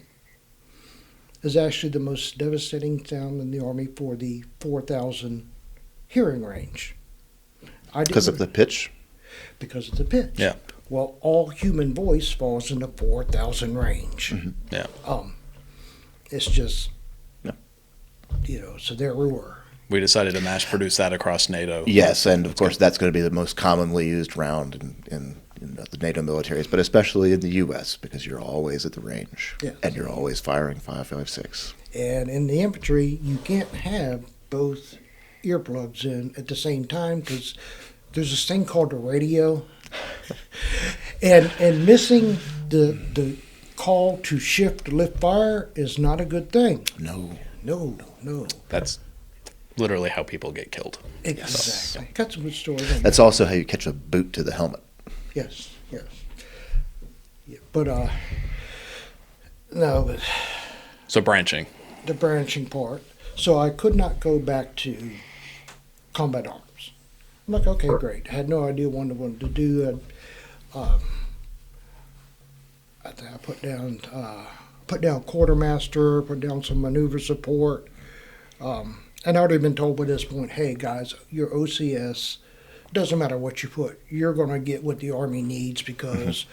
is actually the most devastating sound in the Army for the 4,000 hearing range. Because of the pitch? Because of the pitch. Yeah. Well, all human voice falls in the 4,000 range. Mm-hmm. Yeah. It's just, Yeah. So there we were. We decided to mass produce that across NATO. Yes, and of course that's going to be the most commonly used round in the NATO militaries, but especially in the U.S. because you're always at the range. Yes. And you're always firing 5.56. And in the infantry, you can't have both earplugs in at the same time because there's this thing called the radio. and missing the call to shift to lift fire is not a good thing. No. That's literally how people get killed. Exactly. Got some good stories on That's that. also how you catch a boot to the helmet. Yes. Yeah, but no, but So branching. the branching part. So I could not go back to combat arms. I'm like, okay, great. I had no idea what I wanted to do. I think I put down quartermaster, put down some maneuver support. And I'd already been told by this point, hey guys, your OCS, doesn't matter what you put, you're going to get what the Army needs because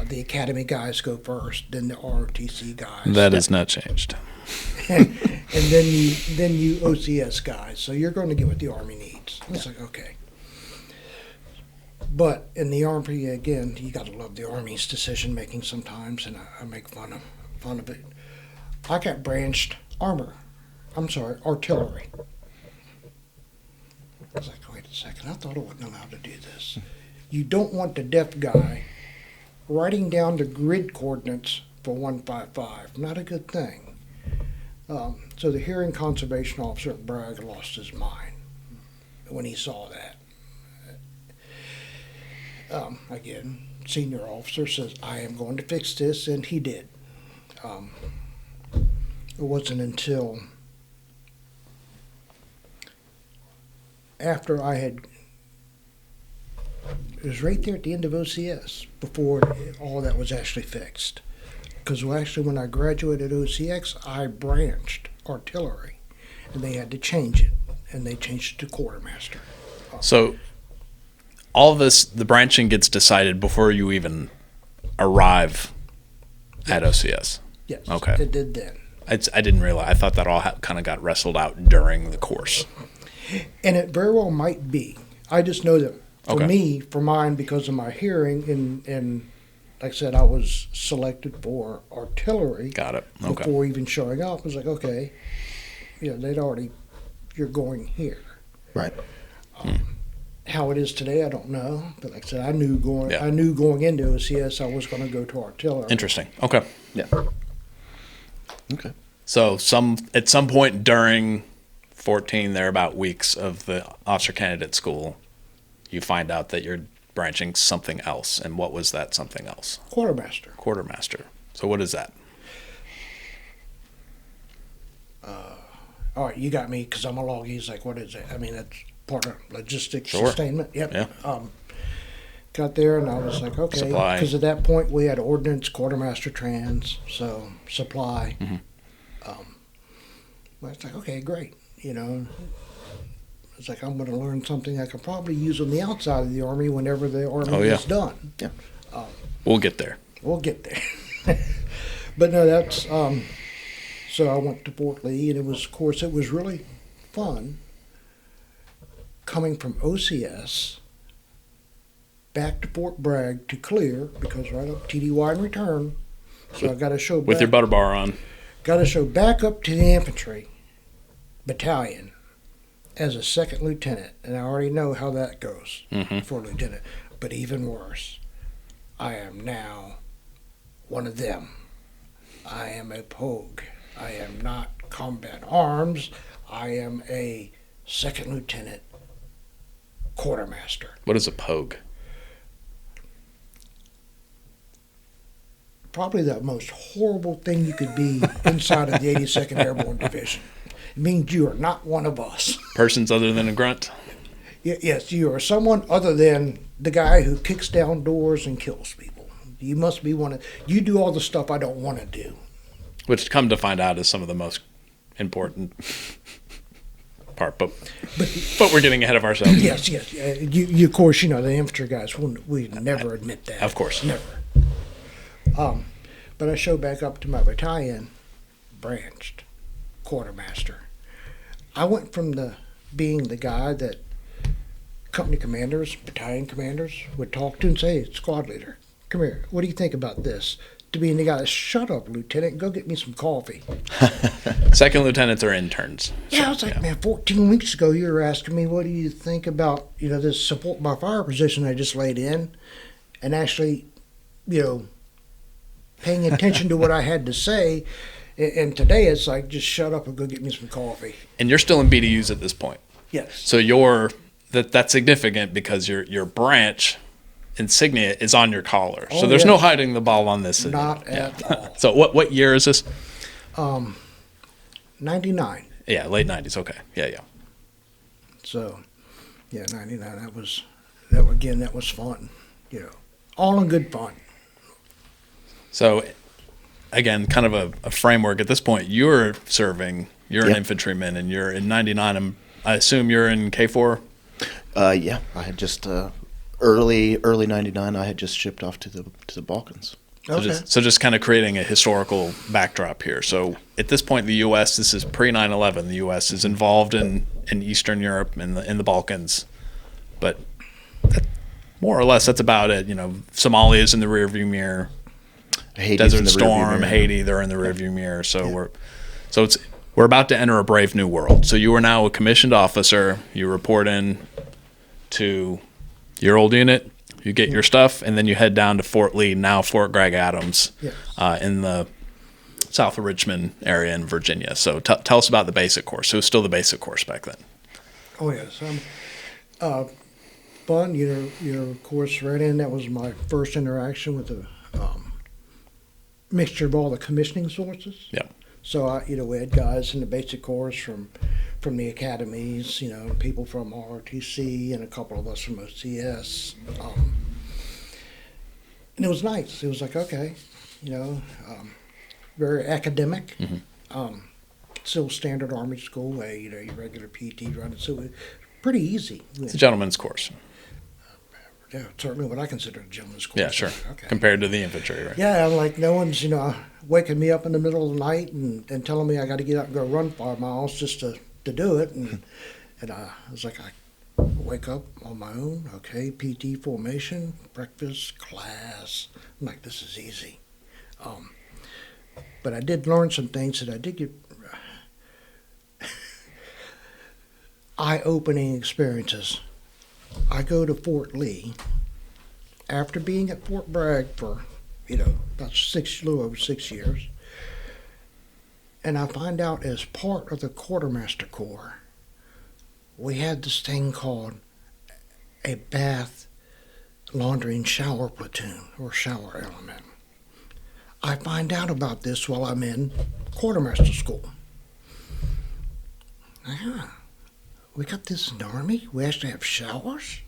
the academy guys go first, then the ROTC guys. That has not changed. and then you OCS guys. So you're going to get what the Army needs. It's like, okay. But in the Army, again, you got to love the Army's decision making sometimes, and I make fun of it. I got branched artillery. I was like, wait a second, I thought I wasn't allowed to do this. You don't want the deaf guy writing down the grid coordinates for 155. Not a good thing. So the hearing conservation officer at Bragg lost his mind when he saw that. Again, senior officer says, I am going to fix this, and he did. It wasn't until after it was right there at the end of OCS before all that was actually fixed. Because actually when I graduated OCX, I branched artillery, and they had to change it, and they changed it to quartermaster. So all this, the branching gets decided before you even arrive at OCS. Yes, Okay. it did then. I didn't realize. I thought that all kind of got wrestled out during the course. And it very well might be. I just know that for Okay. me, for mine, because of my hearing, and like I said, I was selected for artillery Got it. Okay. before even showing up. I was like, okay, you're going here. Right. How it is today, I don't know. But like I said, I knew going into OCS, I was going to go to artillery. Interesting. Okay. Yeah. Okay. So at some point during 14 thereabout weeks of the officer candidate school, you find out that you're branching something else. And what was that something else? Quartermaster. Quartermaster. So what is that? all right, you got me because I'm a loggy. He's like, what is it? I mean, that's part of logistics, Sure. sustainment. Yep. Yeah. Got there and I was like, okay, Supply. because at that point we had ordnance, quartermaster trans, so supply. Well, it's like, okay, great. It's like I'm going to learn something I could probably use on the outside of the Army whenever the Army is done. Yeah. We'll get there. We'll get there. But no, that's so I went to Fort Lee, and it was really fun coming from OCS back to Fort Bragg to clear, because right up TDY and return. So I got to show With your butter bar on. Got to show back up to the infantry battalion as a second lieutenant, and I already know how that goes for a lieutenant. But even worse, I am now one of them. I am a pogue. I am not combat arms. I am a second lieutenant quartermaster. What is a pogue? Probably the most horrible thing you could be inside of the 82nd Airborne Division. It means you are not one of us. Persons other than a grunt? Yes, you are someone other than the guy who kicks down doors and kills people. You must be one of. You do all the stuff I don't want to do. Which, come to find out, is some of the most important part. But we're getting ahead of ourselves. Yes. You of course, the infantry guys, we never admit that. Of course. Never. But I show back up to my battalion, branched, quartermaster. I went from being the guy that company commanders, battalion commanders would talk to and say, hey, squad leader, come here, what do you think about this? To being the guy that, shut up, Lieutenant, go get me some coffee. Second lieutenants are interns. Yeah, I was like, man, 14 weeks ago you were asking me, what do you think about, this support by fire position I just laid in, and actually, paying attention to what I had to say. And today it's like, just shut up and go get me some coffee. And you're still in BDUs at this point. Yes. So that's significant because your branch insignia is on your collar. So there's no hiding the ball on this. Not at all. So what year is this? 99. Yeah, late 90s. Okay. Yeah. So, 99. That was fun. All in good fun. So, again, kind of a framework. At this point, you're serving. You're an infantryman, and you're in 99. I assume you're in K4? Yeah. I had just early 99. I had just shipped off to the Balkans. Okay. So just kind of creating a historical backdrop here. So at this point, the U.S., this is pre 9/11. The U.S. is involved in Eastern Europe and in the Balkans, but more or less that's about it. Somalia is in the rearview mirror. Desert Storm, Haiti, they're in the rearview mirror. So we're about to enter a brave new world. So you are now a commissioned officer. You report in to your old unit. You get your stuff, and then you head down to Fort Lee, now Fort Gregg Adams, in the south of Richmond area in Virginia. So tell us about the basic course. It was still the basic course back then. Oh, yes. Fun, of course, right in. That was my first interaction with the mixture of all the commissioning sources. Yeah. So, we had guys in the basic course from the academies, people from ROTC and a couple of us from OCS. And it was nice. It was like, okay, very academic. Still standard Army school way, your regular PT running. So it was pretty easy. It's a gentleman's course. Yeah, certainly what I consider a gentleman's course. Yeah, sure. Okay. Compared to the infantry, right? Yeah, I'm like, no one's, waking me up in the middle of the night and telling me I got to get up and go run 5 miles just to do it. And I was like, I wake up on my own, okay, PT formation, breakfast, class. I'm like, this is easy. But I did learn some things that I did get eye-opening experiences. I go to Fort Lee after being at Fort Bragg for, about a little over 6 years. And I find out as part of the Quartermaster Corps, we had this thing called a bath, laundry, and shower platoon or shower element. I find out about this while I'm in Quartermaster School. Ah, we got this in the Army? We actually have showers?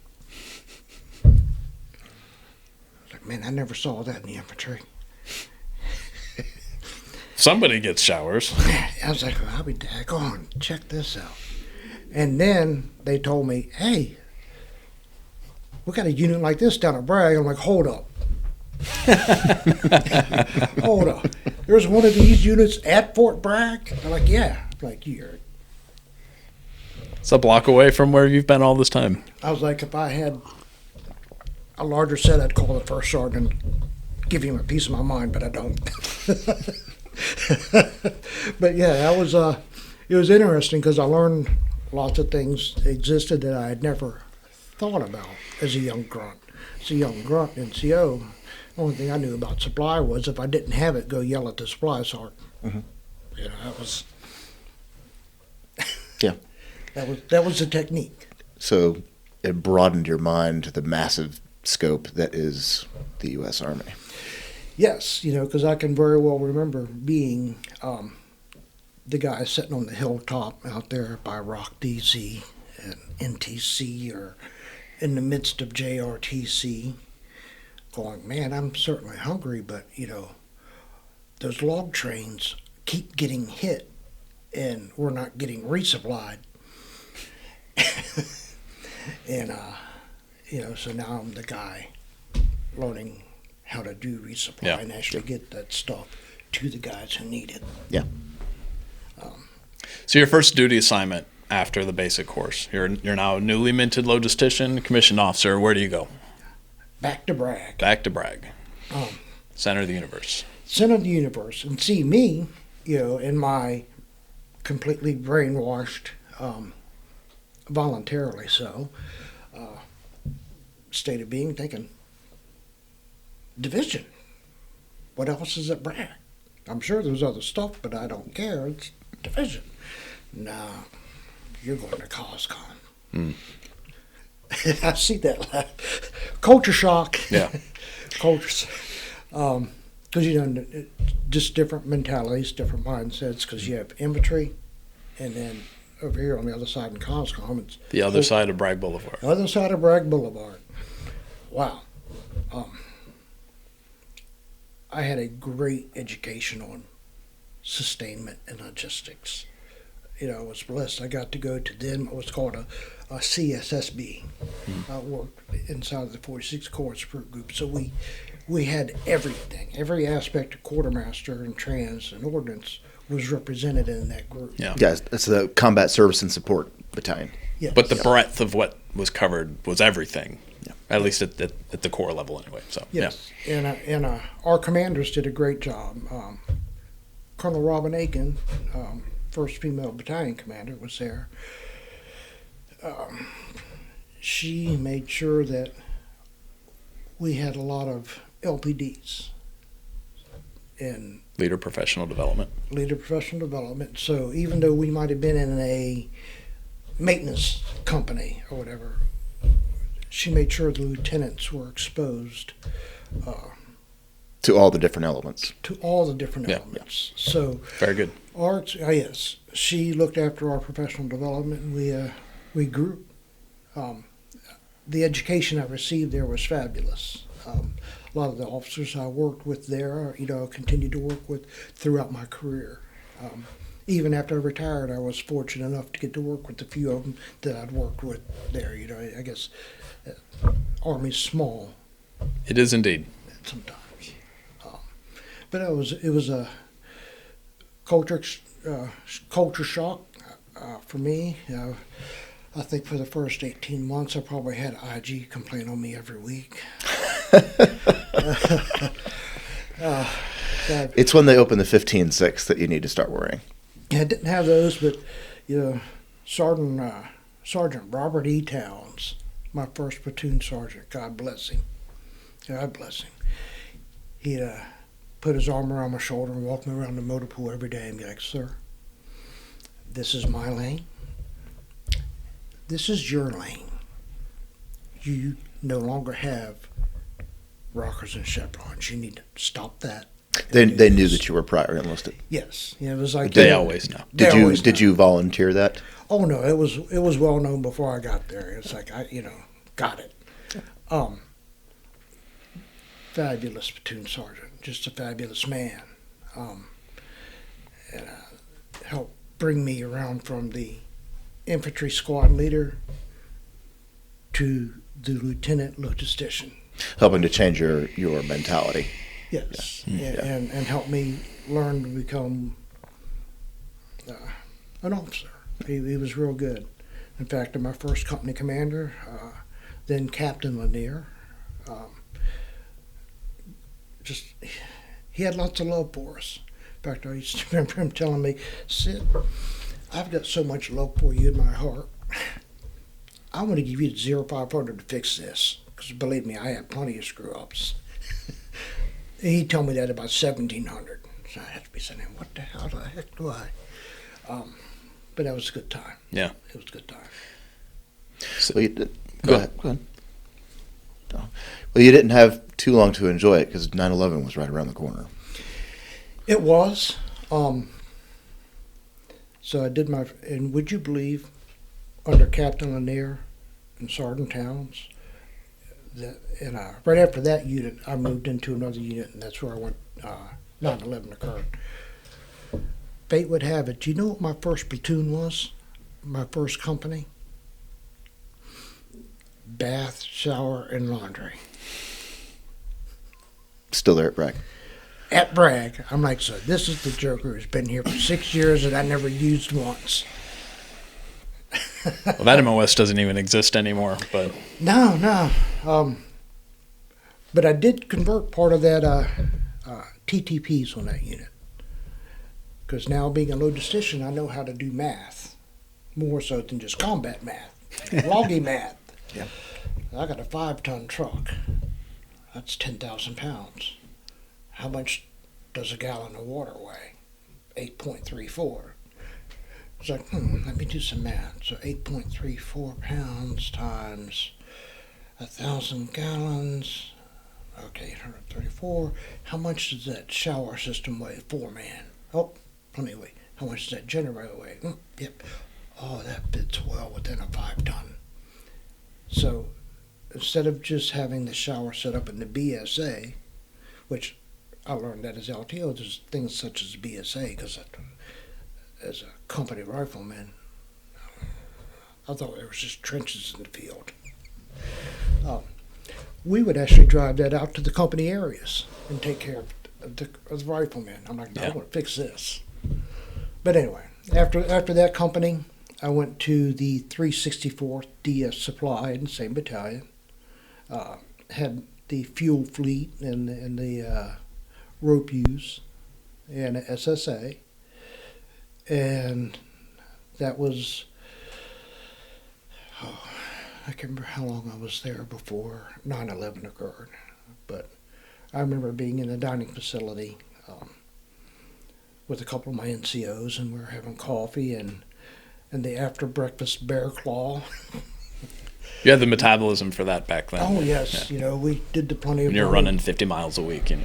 Like, man, I never saw that in the infantry. Somebody gets showers. I was like, well, I'll be daggone, check this out. And then they told me, hey, we got a unit like this down at Bragg. I'm like, hold up. Hold up. There's one of these units at Fort Bragg? I'm like, yeah. I'm like, you're... It's a block away from where you've been all this time. I was like, if I had a larger set, I'd call the first sergeant, give him a piece of my mind, but I don't. But yeah, that was it was interesting because I learned lots of things existed that I had never thought about as a young grunt. As a young grunt in CO, the only thing I knew about supply was if I didn't have it, go yell at the supply sergeant. Mm-hmm. You know, that was Yeah. that was the technique. So it broadened your mind to the massive scope that is the U.S. Army. Yes, you know, because I can very well remember being the guy sitting on the hilltop out there by Rock DZ and NTC or in the midst of JRTC going, man, I'm certainly hungry, but, you know, those log trains keep getting hit and we're not getting resupplied. And, you know, so now I'm the guy learning how to do resupply and actually get that stuff to the guys who need it. Yeah. So your first duty assignment after the basic course, you're now a newly minted logistician, commissioned officer. Where do you go? Back to Bragg. Back to Bragg. Center of the universe. Center of the universe. And see me, you know, in my completely brainwashed, voluntarily so, state of being thinking, division. What else is at Bragg? I'm sure there's other stuff, but I don't care. It's division. No, you're going to COSCON. Mm. I see that. Culture shock. Yeah. Culture. Because, you know, just different mentalities, different mindsets, because you have infantry, and then over here on the other side in COSCOM, it's The other side of Bragg Boulevard. the other side of Bragg Boulevard. Wow. I had a great education on sustainment and logistics. You know, I was blessed. I got to go to then what was called a CSSB. I worked inside of the 46 Corps Support Group. So we had everything. Every aspect of quartermaster and trans and ordnance was represented in that group. Yeah. Yes, that's the Combat Service and Support Battalion. Yes. But the breadth of what was covered was everything, at least at the core level anyway. So Yes, and our commanders did a great job. Colonel Robin Aiken, first female battalion commander, was there. She made sure that we had a lot of LPDs and leader professional development. leader professional development. So even though we might have been in a maintenance company or whatever, she made sure the lieutenants were exposed To all the different elements. to all the different Yeah. elements. So Very good. yes, she looked after our professional development, and we grew. The education I received there was fabulous. A lot of the officers I worked with there, you know, continued to work with throughout my career. Even after I retired, I was fortunate enough to get to work with a few of them that I'd worked with there. You know, I guess Army's small It is indeed. sometimes. But it was a culture shock for me. I think for the first 18 months, I probably had IG complain on me every week. It's when they open the 15-6 that you need to start worrying. I didn't have those, but you know, Sergeant Robert E. Towns, my first platoon sergeant, God bless him. God bless him. He'd put his arm around my shoulder and walk me around the motor pool every day and be like, "Sir, this is my lane. This is your lane. You no longer have rockers and chevrons. You need to stop that." They knew that you were prior enlisted. Yes, yeah, it was like They always know. They always Did know. you volunteer that? Oh no, it was well known before I got there. It's like got it. Fabulous platoon sergeant, just a fabulous man. And helped bring me around from the infantry squad leader to the lieutenant logistician. Helping to change your mentality. Yes, Yeah. and helped me learn to become an officer. He was real good. In fact, my first company commander, then Captain Lanier, he had lots of love for us. In fact, I used to remember him telling me, "Sid, I've got so much love for you in my heart. I want to give you 0-500 to fix this, because believe me, I have plenty of screw ups." He told me that about 1,700. So I had to be saying, "What the hell the heck do I?" But that was a good time. Yeah. It was a good time. Well, go ahead. No. Well, you didn't have too long to enjoy it because 9/11 was right around the corner. It was. So I did and would you believe, under Captain Lanier and Sergeant Towns, that right after that unit, I moved into another unit, and that's where I went. 9/11 occurred. Fate would have it. Do you know what my first platoon was? My first company? Bath, shower, and laundry. Still there at Bragg. At Bragg. I'm like, so this is the joker who's been here for 6 years and I never used once. Well, that MOS doesn't even exist anymore, but No. But I did convert part of that TTPs on that unit. Because now, being a logistician, I know how to do math. More so than just combat math. Logging math. Yeah. I got a 5-ton truck. That's 10,000 pounds. How much does a gallon of water weigh? 8.34. It's like, let me do some math. So 8.34 pounds times 1,000 gallons. Okay, 134. How much does that shower system weigh? 4-man. Oh, let me wait. How much does that generator weigh? Yep. Oh, that fits well within a 5-ton. So instead of just having the shower set up in the BSA, which I learned that as LTO, there's things such as BSA, because as a company rifleman, I thought there was just trenches in the field. We would actually drive that out to the company areas and take care of the riflemen. I'm like, no, I want to fix this. But anyway, after that company, I went to the 364th DS Supply in the same battalion. Had the fuel fleet and the rope use and SSA. And that was, I can't remember how long I was there before 9/11 occurred. But I remember being in a dining facility with a couple of my NCOs, and we were having coffee and the after breakfast bear claw. you had the metabolism for that back then. Oh yes, Yeah. We did the plenty of. When you're running 50 miles a week, And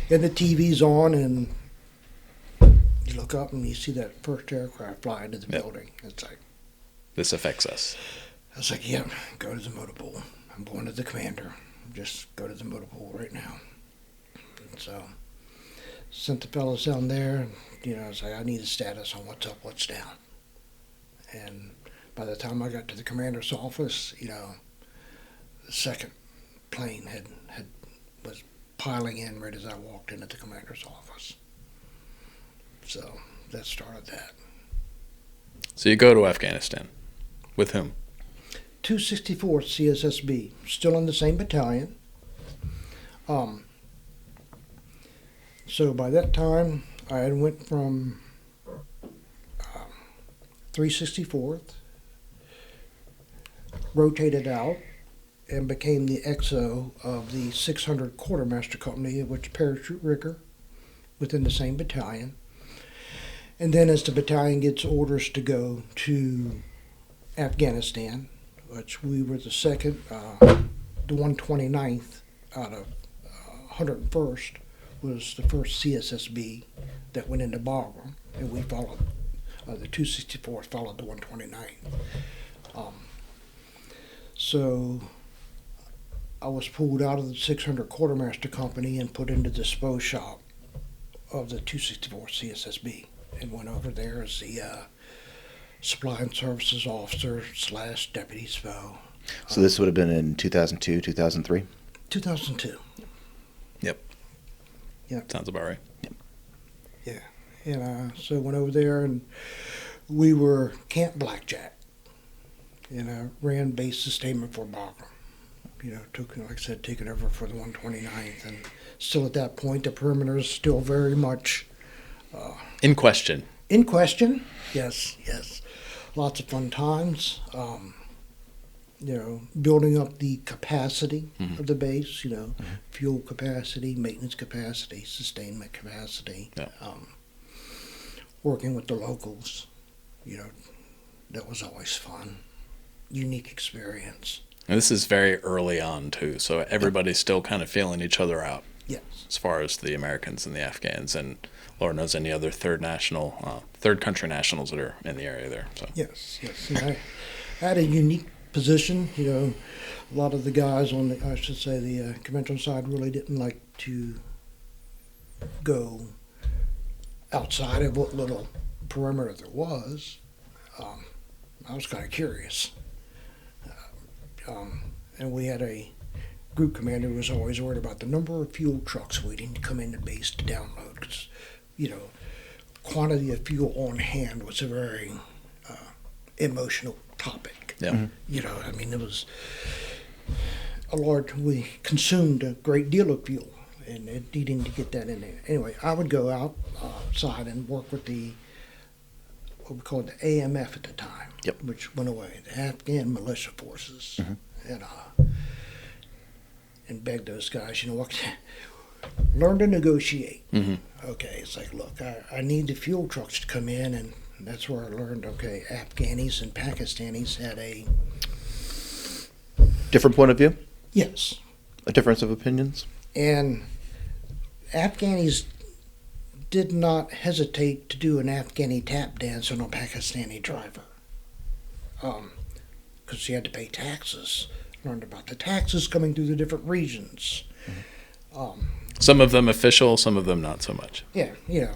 the TV's on, and you look up and you see that first aircraft fly into the building. It's like, this affects us. I was like, yeah, go to the motor pool. I'm going to the commander. Just go to the motor pool right now. And so sent the fellas down there, and I was like, I need a status on what's up, what's down. And by the time I got to the commander's office, the second plane was piling in right as I walked into the commander's office. So that started that. So you go to Afghanistan. With whom? 264th CSSB, still in the same battalion. So by that time, I had went from 364th, rotated out, and became the XO of the 600 Quartermaster Company, which paratrooper within the same battalion. And then as the battalion gets orders to go to Afghanistan, which we were the second, the 129th out of 101st was the first CSSB that went into Bagram, and we followed The 264th followed the 129th. So I was pulled out of the 600 Quartermaster Company and put into the SPO shop of the 264 CSSB, and went over there as the Supply and Services Officer / Deputy SPO. So this would have been in 2002, 2003? 2002. Yep. Yep. Sounds about right. Yeah. And so went over there, and we were Camp Blackjack. And I ran base sustainment for Bagram. Like I said, taking over for the 129th. And still at that point, the perimeter is still very much In question. in question. Yes. Lots of fun times. Building up the capacity of the base, fuel capacity, maintenance capacity, sustainment capacity. Yeah. Working with the locals, that was always fun. Unique experience. And this is very early on, too, so everybody's still kind of feeling each other out. Yes. As far as the Americans and the Afghans, and Lord knows any other third country nationals that are in the area there. So. Yes. And I had a unique position. A lot of the guys on the conventional side really didn't like to go outside of what little perimeter there was. I was kind of curious. And we had a group commander who was always worried about the number of fuel trucks waiting to come into base to download. 'Cause, quantity of fuel on hand was a very emotional topic. Yeah. It was we consumed a great deal of fuel, and needing to get that in there. Anyway, I would go outside and work with what we called the AMF at the time, Yep. which went away, the Afghan Militia Forces, and beg those guys, learn to negotiate. Okay, it's like, look, I need the fuel trucks to come in, and that's where I learned, okay, Afghanis and Pakistanis had a... Different point of view? Yes. A difference of opinions? And Afghanis did not hesitate to do an Afghani tap dance on a Pakistani driver. Because you had to pay taxes. Learned about the taxes coming through the different regions. Some of them official, some of them not so much. Yeah,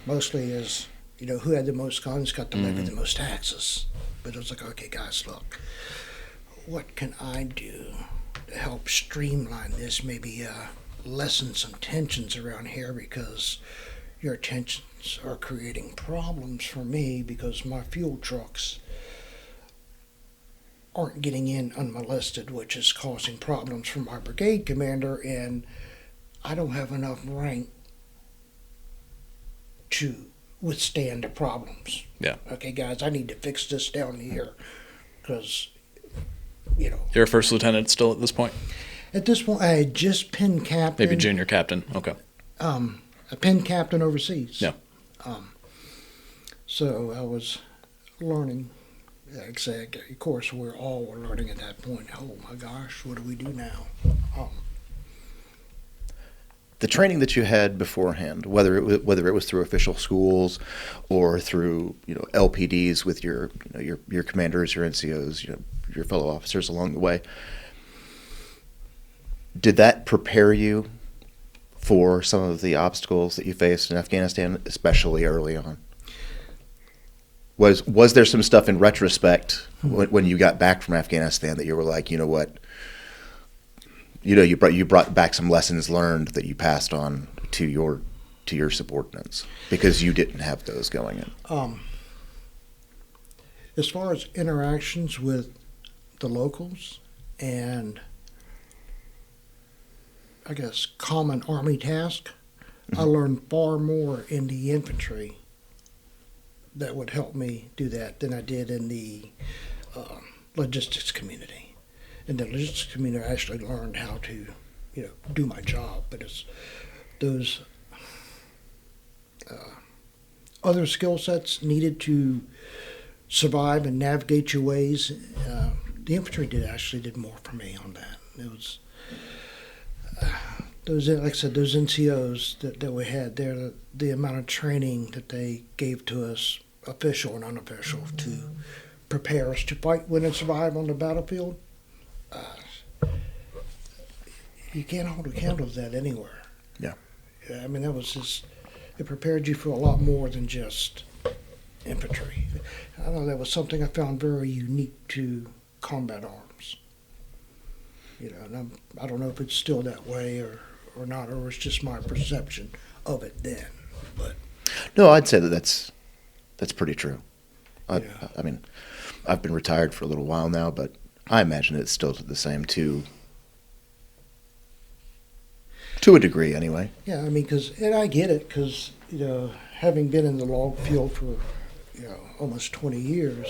mostly as, who had the most guns got to levy the most taxes. But it was like, okay, guys, look, what can I do to help streamline this, maybe lessen some tensions around here, because your tensions are creating problems for me because my fuel trucks aren't getting in unmolested, which is causing problems for my brigade commander, and I don't have enough rank to withstand the problems. Yeah. Okay, guys, I need to fix this down here because, You're a first lieutenant still at this point? At this point, I had just pinned captain. Maybe junior captain. Okay. A pinned captain overseas. Yeah. So I was learning. Exactly. Of course, we're all learning at that point. Oh my gosh, what do we do now? The training that you had beforehand, whether it was through official schools or through LPDs with your commanders, your NCOs, your fellow officers along the way, did that prepare you for some of the obstacles that you faced in Afghanistan, especially early on? Was there some stuff in retrospect when you got back from Afghanistan that you were like, you know what, you brought back some lessons learned that you passed on to your subordinates because you didn't have those going in? As far as interactions with the locals and, I guess, common Army task, I learned far more in the infantry that would help me do that than I did in the logistics community. In the logistics community, I actually learned how to, do my job. But it's those other skill sets needed to survive and navigate your ways. The infantry did more for me on that. It was those, like I said, those NCOs that we had there, the amount of training that they gave to us official and unofficial, to prepare us to fight, win, and survive on the battlefield. You can't hold a candle to that anywhere. Yeah. I mean, that was just, it prepared you for a lot more than just infantry. I don't know, that was something I found very unique to combat arms. You know, and I don't know if it's still that way or not, or it's just my perception of it then. But No, I'd say that's pretty true. I Yeah. mean, I've been retired for a little while now, but I imagine it's still the same too. To a degree, anyway. yeah, I mean, and I get it, because, having been in the log field for, almost 20 years,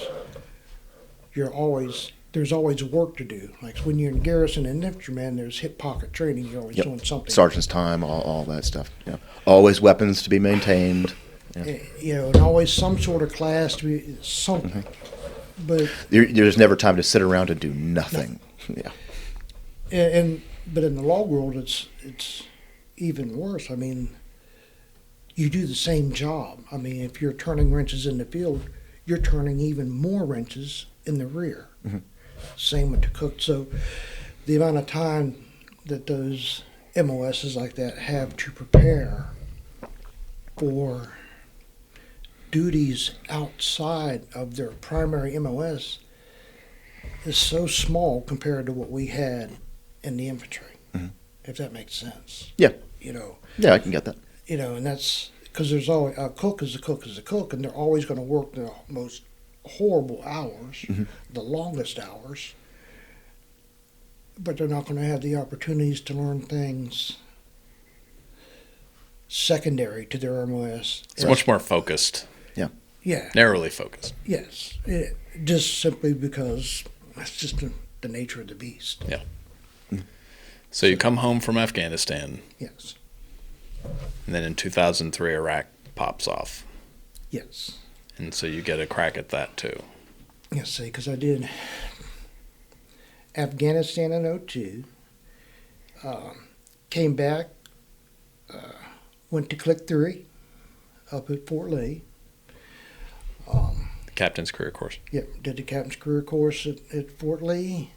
there's always work to do. Like when you're in garrison and infantryman, there's hip pocket training. You're always doing something. Sergeant's time, all that stuff. Yeah. Always weapons to be maintained. Yeah. And always some sort of class to be something. But There's never time to sit around and do nothing. Yeah. but in the log world, it's even worse. I mean, you do the same job. I mean, if you're turning wrenches in the field, you're turning even more wrenches in the rear. Mm-hmm. Same with the cook. So the amount of time that those MOSs like that have to prepare for duties outside of their primary MOS is so small compared to what we had in the infantry, if that makes sense. Yeah. Yeah, I can get that. And that's because there's always a cook is a cook is a cook, and they're always going to work the most horrible hours, the longest hours, but they're not going to have the opportunities to learn things secondary to their MOS. It's much more focused. Yeah. Narrowly focused. Yes. Just simply because that's just the nature of the beast. Yeah. So you come home from Afghanistan. Yes. And then in 2003, Iraq pops off. Yes. And so you get a crack at that too. Yes, see, because I did Afghanistan in 2002, came back, went to Click 3 up at Fort Lee. Captain's career course. Yep, did the captain's career course at Fort Lee.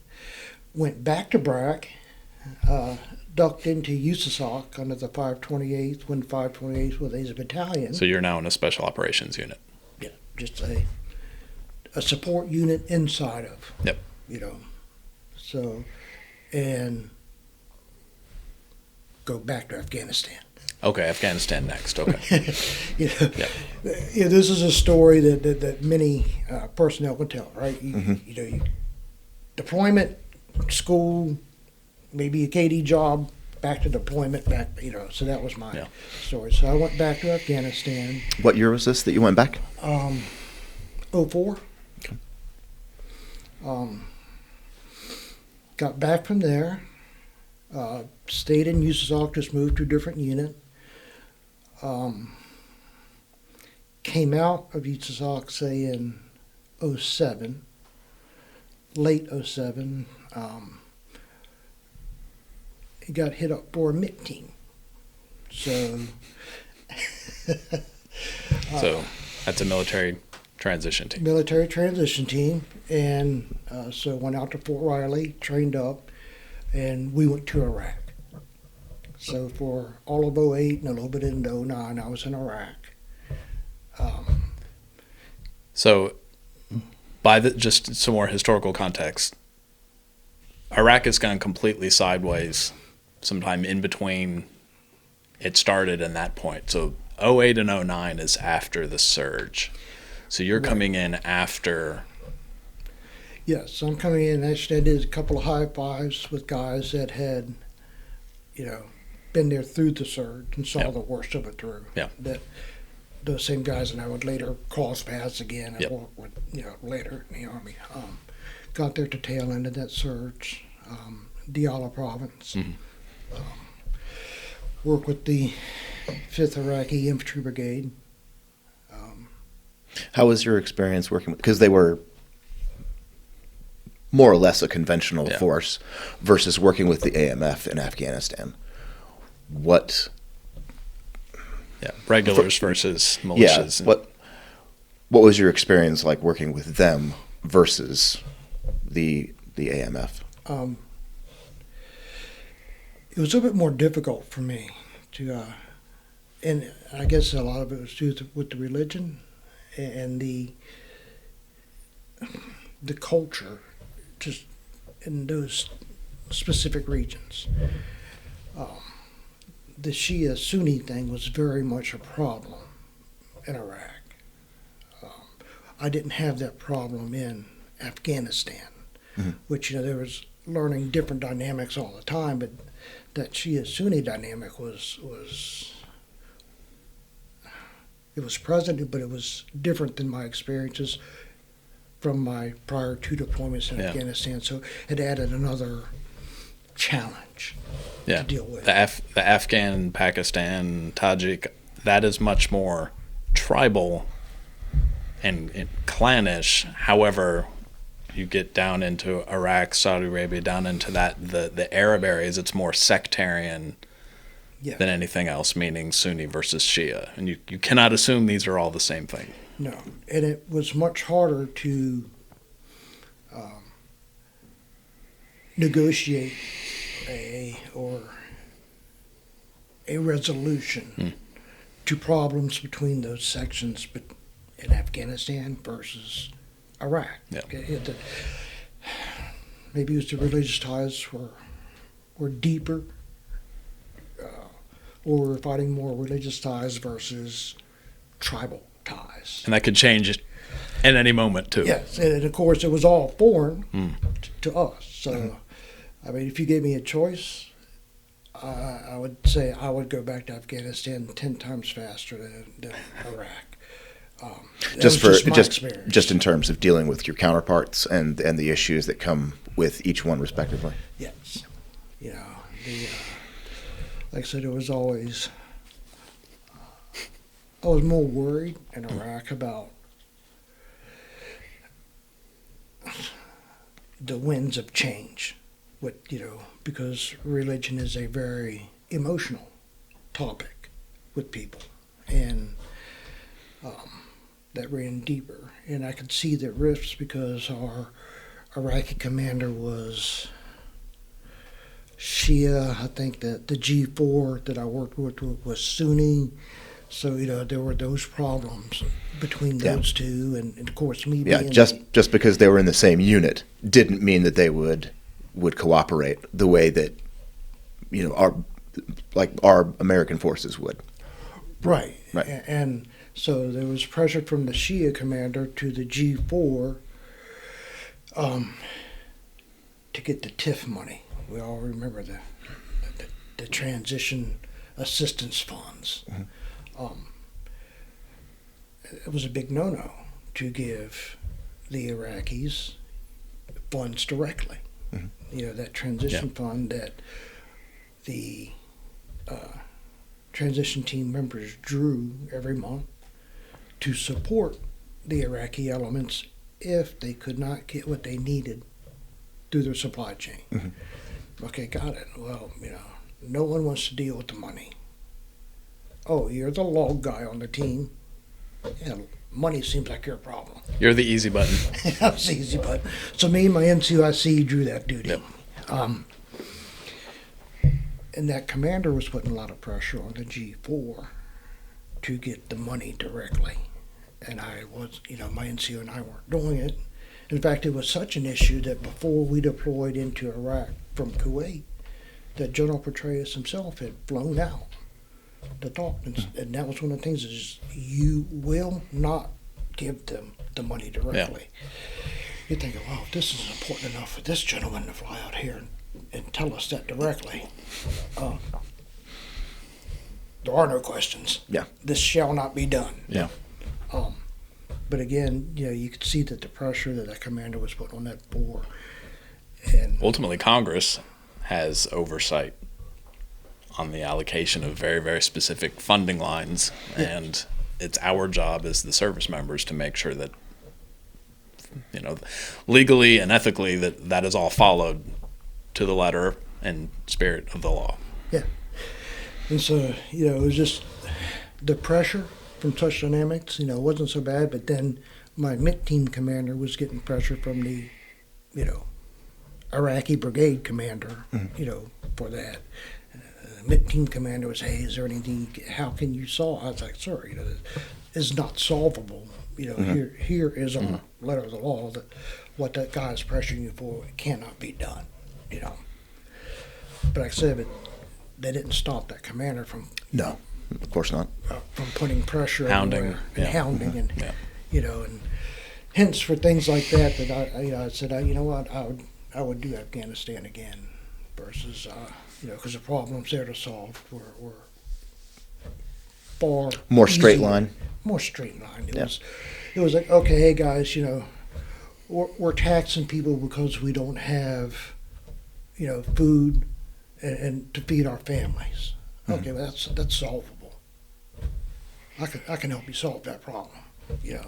Went back to BRAC, ducked into USASOC under the 528th, when 528th was a battalion. So you're now in a special operations unit. Yeah, just a support unit inside of. Yep. So, and go back to Afghanistan. Okay, Afghanistan next. Okay. This is a story that many personnel can tell, right? You deployment, school, maybe a KD job, back to deployment, back. So that was my story. So I went back to Afghanistan. What year was this that you went back? 04. Okay. Got back from there. Stayed in USASOC, just moved to a different unit. Came out of USASOC, say, in 07, late 07. He got hit up for a MIT team. So, So that's a military transition team. Military transition team. And so went out to Fort Riley, trained up, and we went to Iraq. So for all of 08 and a little bit into 09, I was in Iraq. So just some more historical context, Iraq has gone completely sideways sometime in between it started and that point. So 08 and 09 is after the surge. So you're coming in after. Yes, I'm coming in. Actually, I did a couple of high fives with guys that had, been there through the surge and saw the worst of it through. Yeah. That those same guys and I would later cross paths again and work with, later in the Army. Got there at the tail end of that surge, Diyala province. Worked with the 5th Iraqi Infantry Brigade. How was your experience working with, because they were more or less a conventional force versus working with the AMF in Afghanistan? What? Regulars versus militias. What was your experience like working with them versus the AMF? It was a little bit more difficult for me to, and I guess a lot of it was due with the religion and the culture, just in those specific regions. The Shia Sunni thing was very much a problem in Iraq. I didn't have that problem in Afghanistan, which, there was learning different dynamics all the time, but that Shia Sunni dynamic was present, but it was different than my experiences from my prior 2 deployments in Afghanistan. So it added another challenge to deal with. The Afghan, Pakistan, Tajik, that is much more tribal and clannish. However, you get down into Iraq, Saudi Arabia, down into the Arab areas, it's more sectarian than anything else, meaning Sunni versus Shia. And you cannot assume these are all the same thing. No, and it was much harder to negotiate a resolution to problems between those sections, but in Afghanistan versus Iraq. Yeah. Maybe it was the religious ties were deeper, or we're fighting more religious ties versus tribal ties. And that could change at any moment, too. Yes, and of course it was all foreign to us. So, I mean, if you gave me a choice, I would say I would go back to Afghanistan 10 times faster than Iraq. Just in terms of dealing with your counterparts and the issues that come with each one respectively. Yes, like I said, it was always. I was more worried in Iraq about the winds of change, because religion is a very emotional topic with people, and that ran deeper. And I could see the rifts because our Iraqi commander was Shia. I think that the G4 that I worked with was Sunni. So, there were those problems between those two, and of course me being... just because they were in the same unit didn't mean that they would cooperate the way that, our American forces would. Right. And so there was pressure from the Shia commander to the G4 to get the TIF money. We all remember the transition assistance funds. It was a big no-no to give the Iraqis funds directly. That transition fund that the transition team members drew every month to support the Iraqi elements if they could not get what they needed through their supply chain. Okay, got it. Well, no one wants to deal with the money. Oh, you're the log guy on the team. Yeah, money seems like your problem. You're the easy button. I was the easy button. So me and my NCOIC drew that duty. Yep. And that commander was putting a lot of pressure on the G4 to get the money directly. And I was, my NCO and I weren't doing it. In fact, it was such an issue that before we deployed into Iraq from Kuwait, that General Petraeus himself had flown out to talk. And that was one of the things is you will not give them the money directly. You're thinking, well, if this is important enough for this gentleman to fly out here and tell us that directly, there are no questions. Yeah. This shall not be done. Yeah. But again, you could see that the pressure that commander was putting on that board. And ultimately, Congress has oversight on the allocation of very, very specific funding lines, and it's our job as the service members to make sure that, legally and ethically that is all followed to the letter and spirit of the law. Yeah. And so, it was just the pressure from Touch Dynamics. It wasn't so bad, but then my MIT team commander was getting pressure from the, Iraqi brigade commander, for that. The MIT team commander was, hey, is there anything, how can you solve? I was like, sir, it's not solvable. Here is a letter of the law that what that guy is pressuring you for, it cannot be done, But like I said, they didn't stop that commander from No, of course not. From putting pressure Hounding, everywhere and hounding, and Yeah. and hence for things like that I said, you know what, I would do Afghanistan again versus because the problems there to solve were far More straight easier. line. More straight line. Yeah. It was like, okay, hey guys, we're taxing people because we don't have food and to feed our families. Okay, well, that's solvable. I can help you solve that problem. Yeah.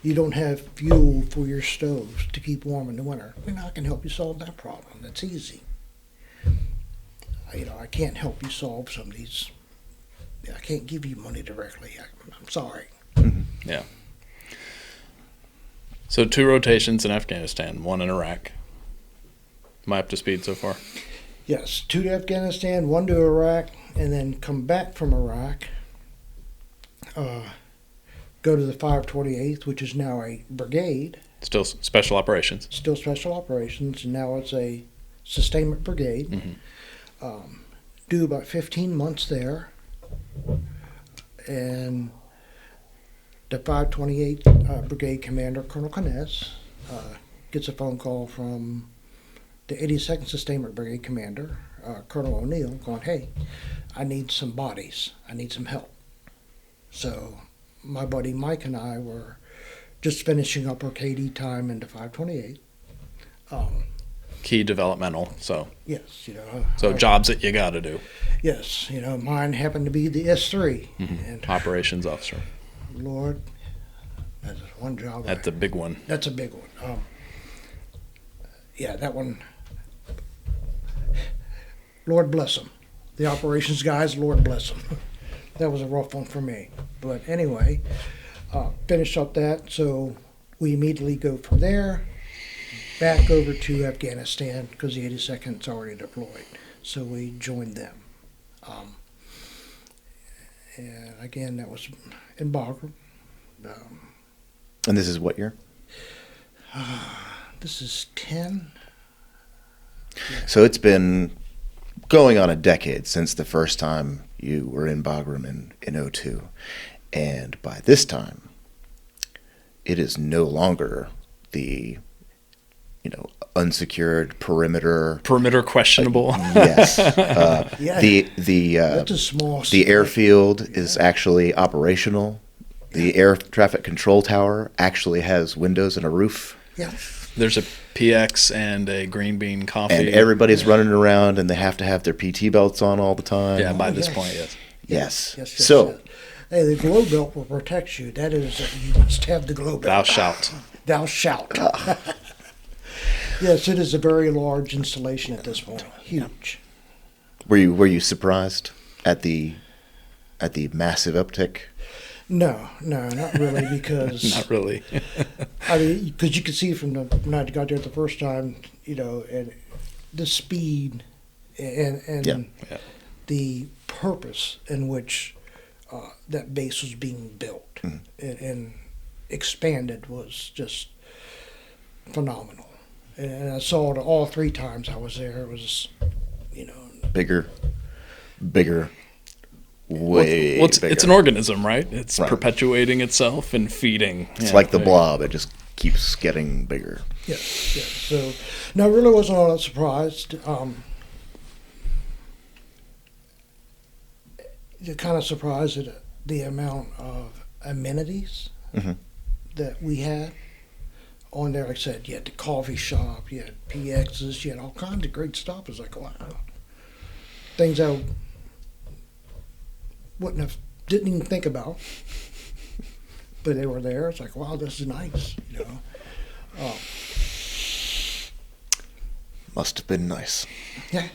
You don't have fuel for your stoves to keep warm in the winter. I can help you solve that problem. That's easy. I can't help you solve some of these. I can't give you money directly. I'm sorry. Yeah. So 2 rotations in Afghanistan, 1 in Iraq. Am I up to speed so far? Yes, 2 to Afghanistan, 1 to Iraq, and then come back from Iraq. Go to the 528th, which is now a brigade. Still special operations. Still special operations, and now it's a sustainment brigade. Mm-hmm. Do about 15 months there, and the 528th Brigade Commander, Colonel Kness, gets a phone call from the 82nd Sustainment Brigade Commander, Colonel O'Neill, going, hey, I need some bodies. I need some help. So my buddy Mike and I were just finishing up our KD time into 528. Key developmental. So Yes, jobs that you got to do. Yes, mine happened to be the S3. Mm-hmm. And Operations officer. Lord, that's one job. That's a big one. That's a big one. Yeah, that one. Lord bless them. The operations guys, Lord bless them. That was a rough one for me. But anyway, finish up that. So we immediately go from there back over to Afghanistan because the 82nd's already deployed. So we joined them. And again, that was in Bagram. And this is what year? This is 10. Yeah. So it's been going on a decade since the first time you were in Bagram in 2002. And by this time, it is no longer the, unsecured perimeter. Perimeter questionable. Yes. Yeah. That's a small. The airfield is actually operational. The air traffic control tower actually has windows and a roof. Yeah. There's a PX and a green bean coffee. And everybody's running around and they have to have their PT belts on all the time. Yeah, by this yes. point, yes. Yes. So, yes. Hey, the glow belt will protect you. That is, you must have the glow belt. Thou shalt. Thou shalt. Yes, it is a very large installation at this point. Huge. were you surprised at the massive uptick? No, not really, because Not really. I mean, because you could see from when I got there the first time, and the speed and Yeah. the purpose in which that base was being built and expanded was just phenomenal. And I saw it all 3 times I was there. It was, Bigger, way Well, it's bigger. an organism, right? It's Right. perpetuating itself and feeding. It's Yeah, like the there you blob. It just keeps getting bigger. yes. So, no, I really wasn't all that surprised. You're kind of surprised at the amount of amenities Mhm. that we had on there. Like I said, you had the coffee shop, you had PXs, you had all kinds of great stuff. It was like, wow. Things I didn't even think about, but they were there. It's like, wow, this is nice, Must have been nice. Yeah.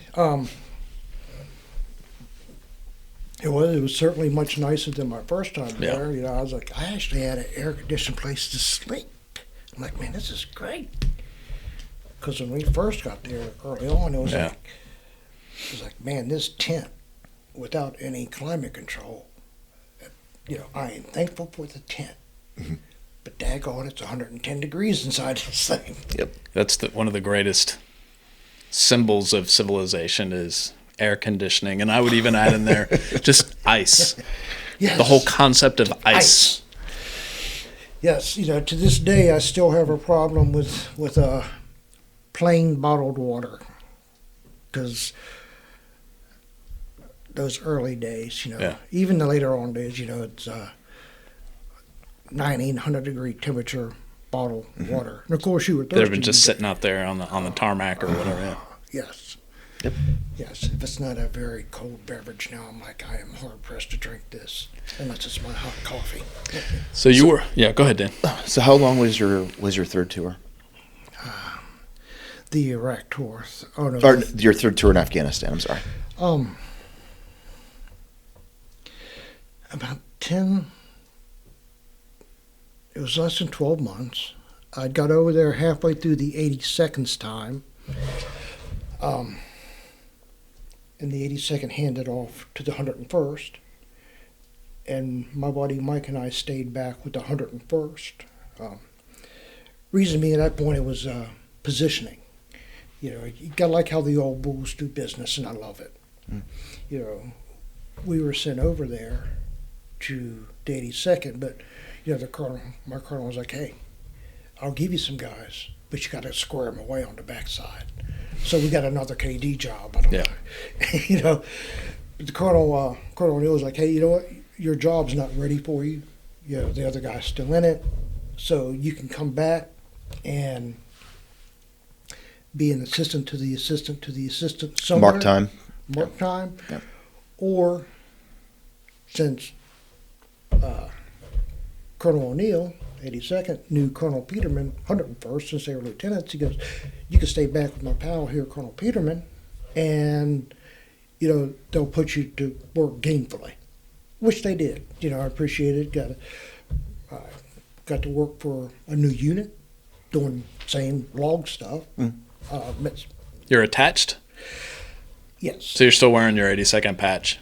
It was certainly much nicer than my first time Yeah. there. I was like, I actually had an air-conditioned place to sleep. I'm like, man, this is great. Because when we first got there early on, it was like, man, this tent without any climate control. I am thankful for the tent. Mm-hmm. But daggone, it's 110 degrees inside this thing. Yep. That's one of the greatest symbols of civilization is air conditioning, and I would even add in there just ice. Yes. The whole concept of ice. Yes, to this day I still have a problem with plain bottled water, because those early days, even the later on days, it's 1900 degree temperature bottled water, and of course you were thirsty. They've been just sitting out there on the tarmac or whatever. Yeah. Yes. Yep. Yes, if it's not a very cold beverage now, I'm like, I am hard pressed to drink this, unless it's my hot coffee. So you were, go ahead, Dan. So how long was your third tour? The Iraq tour. Oh no. Or your third tour in Afghanistan, I'm sorry. About 10. It was less than 12 months. I got over there halfway through the 82nd's time. And the 82nd handed off to the 101st. And my buddy Mike and I stayed back with the 101st. Reason being, at that point, it was positioning. You got to like how the old bulls do business, and I love it. Mm. We were sent over there to the 82nd, but my colonel was like, hey, I'll give you some guys, but you got to square them away on the backside. So we got another KD job. I don't know. But the Colonel O'Neill was like, hey, you know what? Your job's not ready for you. The other guy's still in it. So you can come back and be an assistant to the assistant to the assistant somewhere. Mark time. Yeah. Or since Colonel O'Neill, 82nd, knew Colonel Peterman, 101st, since they were lieutenants, he goes, you can stay back with my pal here, Colonel Peterman, and, they'll put you to work gainfully, which they did. I appreciate it. Got to work for a new unit, doing same log stuff. Mm. You're attached? Yes. So you're still wearing your 82nd patch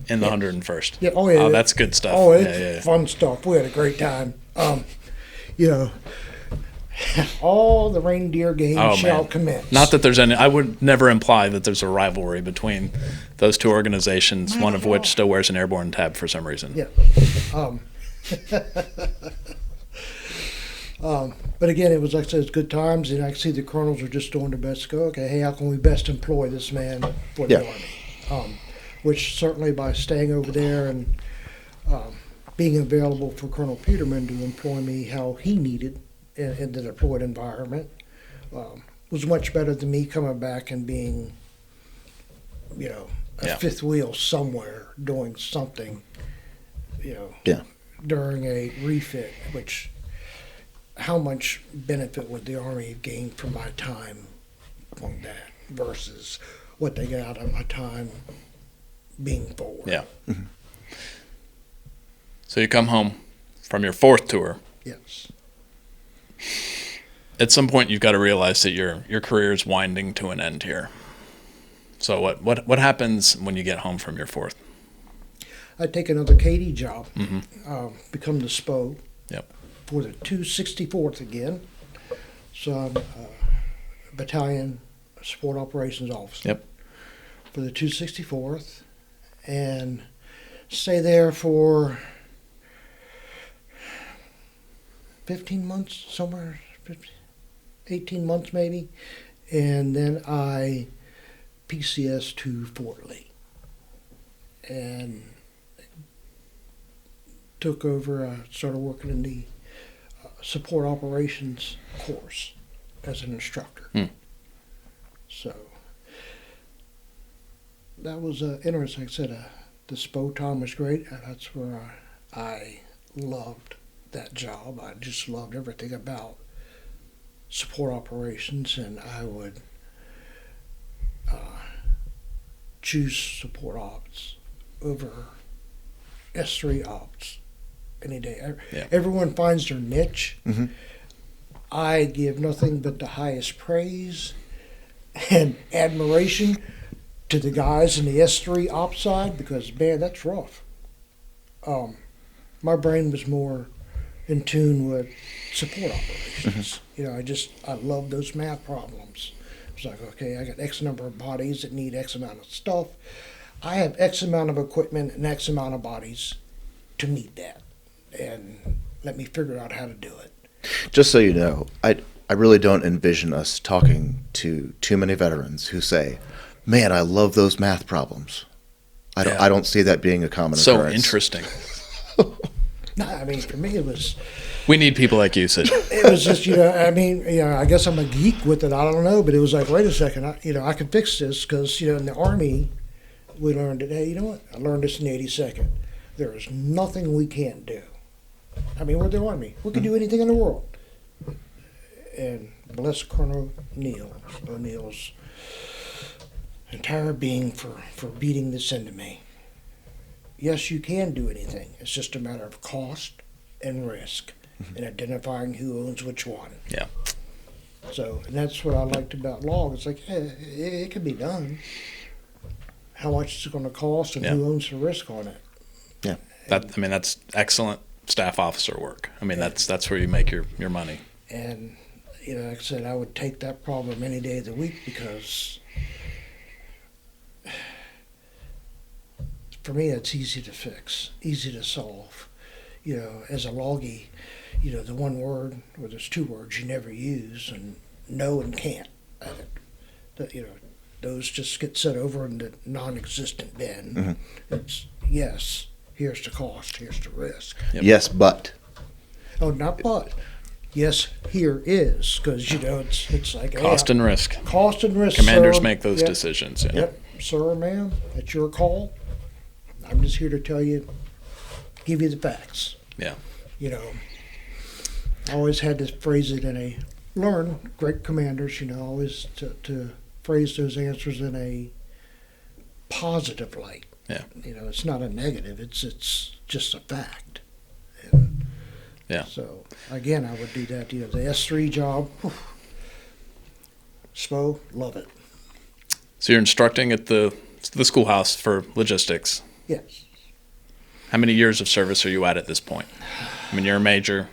in the 101st? Yeah. Oh, yeah. Oh, that's good stuff. Oh, it's fun stuff. We had a great time. All the reindeer games shall commence. Not that there's any, I would never imply that there's a rivalry between those two organizations, one of which still wears an airborne tab for some reason. Yeah. But again, it was, like I said, it's good times, and I see the colonels are just doing their best to go, okay, hey, how can we best employ this man for the Army? Which certainly by staying over there and being available for Colonel Peterman to employ me how he needed in the deployed environment was much better than me coming back and being, a fifth wheel somewhere doing something, during a refit, which how much benefit would the Army have gained from my time on that versus what they got out of my time being forward. Yeah. Mm-hmm. So you come home from your fourth tour. Yes. At some point, you've got to realize that your career is winding to an end here. So what happens when you get home from your fourth? I take another KD job, become the SPO. Yep. For the 264th again. So I'm a battalion support operations officer. Yep. For the 264th, and stay there for 15 months, somewhere, 18 months maybe, and then I PCS to Fort Lee, and took over, started working in the support operations course as an instructor. So that was interesting. Like I said, the SPO time was great. That's where I loved that job. I just loved everything about support operations, and I would choose support ops over S3 ops any day. Yeah. Everyone finds their niche. Mm-hmm. I give nothing but the highest praise and admiration to the guys in the S3 ops side because, man, that's rough. My brain was more in tune with support operations. I love those math problems. It's like, okay, I got X number of bodies that need X amount of stuff. I have X amount of equipment and X amount of bodies to meet that. And let me figure out how to do it. Just so you know, I really don't envision us talking to too many veterans who say, "Man, I love those math problems." I don't see that being a common occurrence. So interesting. No, I mean, for me, it was We need people like you, Sid. it was just, I guess I'm a geek with it. I don't know, but it was like, wait a second, I can fix this because, in the Army, we learned it. Hey, you know what? I learned this in the 82nd. There is nothing we can't do. I mean, we're the Army. We can do anything in the world. And bless Colonel O'Neill's entire being for beating this into me. Yes, you can do anything. It's just a matter of cost and risk and identifying who owns which one. Yeah. So, and that's what I liked about log. It's like, it can be done. How much is it going to cost and who owns the risk on it? Yeah. That's excellent staff officer work. I mean, that's where you make your money. And, like I said, I would take that problem any day of the week because for me, it's easy to fix, easy to solve. As a loggy, the one word, or there's two words you never use, and no and can't. Those just get set over in the non-existent bin. Mm-hmm. It's yes, here's the cost, here's the risk. Yep. Yes, but. Oh, not but. Yes, here is, because, it's like... Cost and risk. Cost and risk, Commanders sir. make those Yep. decisions. Yeah. Yep, sir, ma'am, it's your call. I'm just here to tell you, give you the facts. Yeah. I always had to phrase it learn, great commanders, always to phrase those answers in a positive light. Yeah. It's not a negative, it's just a fact. And Yeah. so, again, I would do that. The S3 job, SPO, love it. So you're instructing at the schoolhouse for logistics. Yes. How many years of service are you at this point? I mean, you're a major.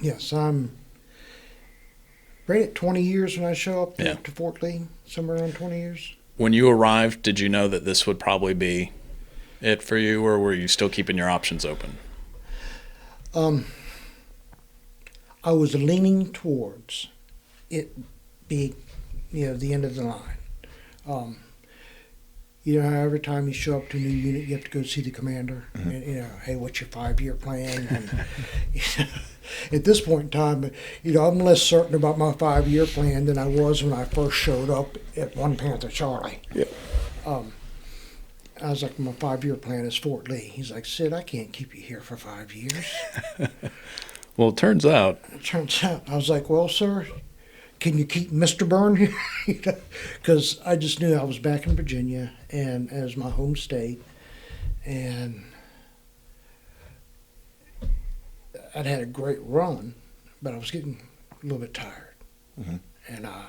Yes, I'm right at 20 years when I show up Yeah. to Fort Lee, somewhere around 20 years. When you arrived, did you know that this would probably be it for you, or were you still keeping your options open? I was leaning towards it being, the end of the line. How every time you show up to a new unit, you have to go see the commander. Mm-hmm. And, hey, what's your 5-year plan? And, at this point in time, I'm less certain about my 5-year plan than I was when I first showed up at 1 Panther Charlie. Yeah. I was like, my 5-year plan is Fort Lee. He's like, Sid, I can't keep you here for 5 years. Well, it turns out. I was like, well, sir, can you keep Mr. Byrne here? Because I just knew I was back in Virginia and as my home state, and I'd had a great run, but I was getting a little bit tired, Mm-hmm. and I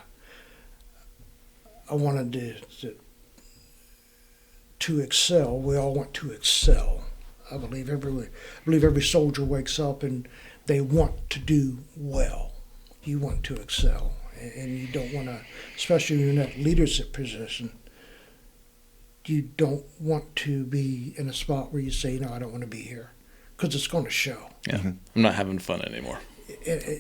wanted to excel. We all want to excel. I believe every soldier wakes up and they want to do well. You want to excel, and you don't want to, especially in that leadership position, you don't want to be in a spot where you say, no, I don't want to be here, because it's going to show. Yeah. Mm-hmm. I'm not having fun anymore.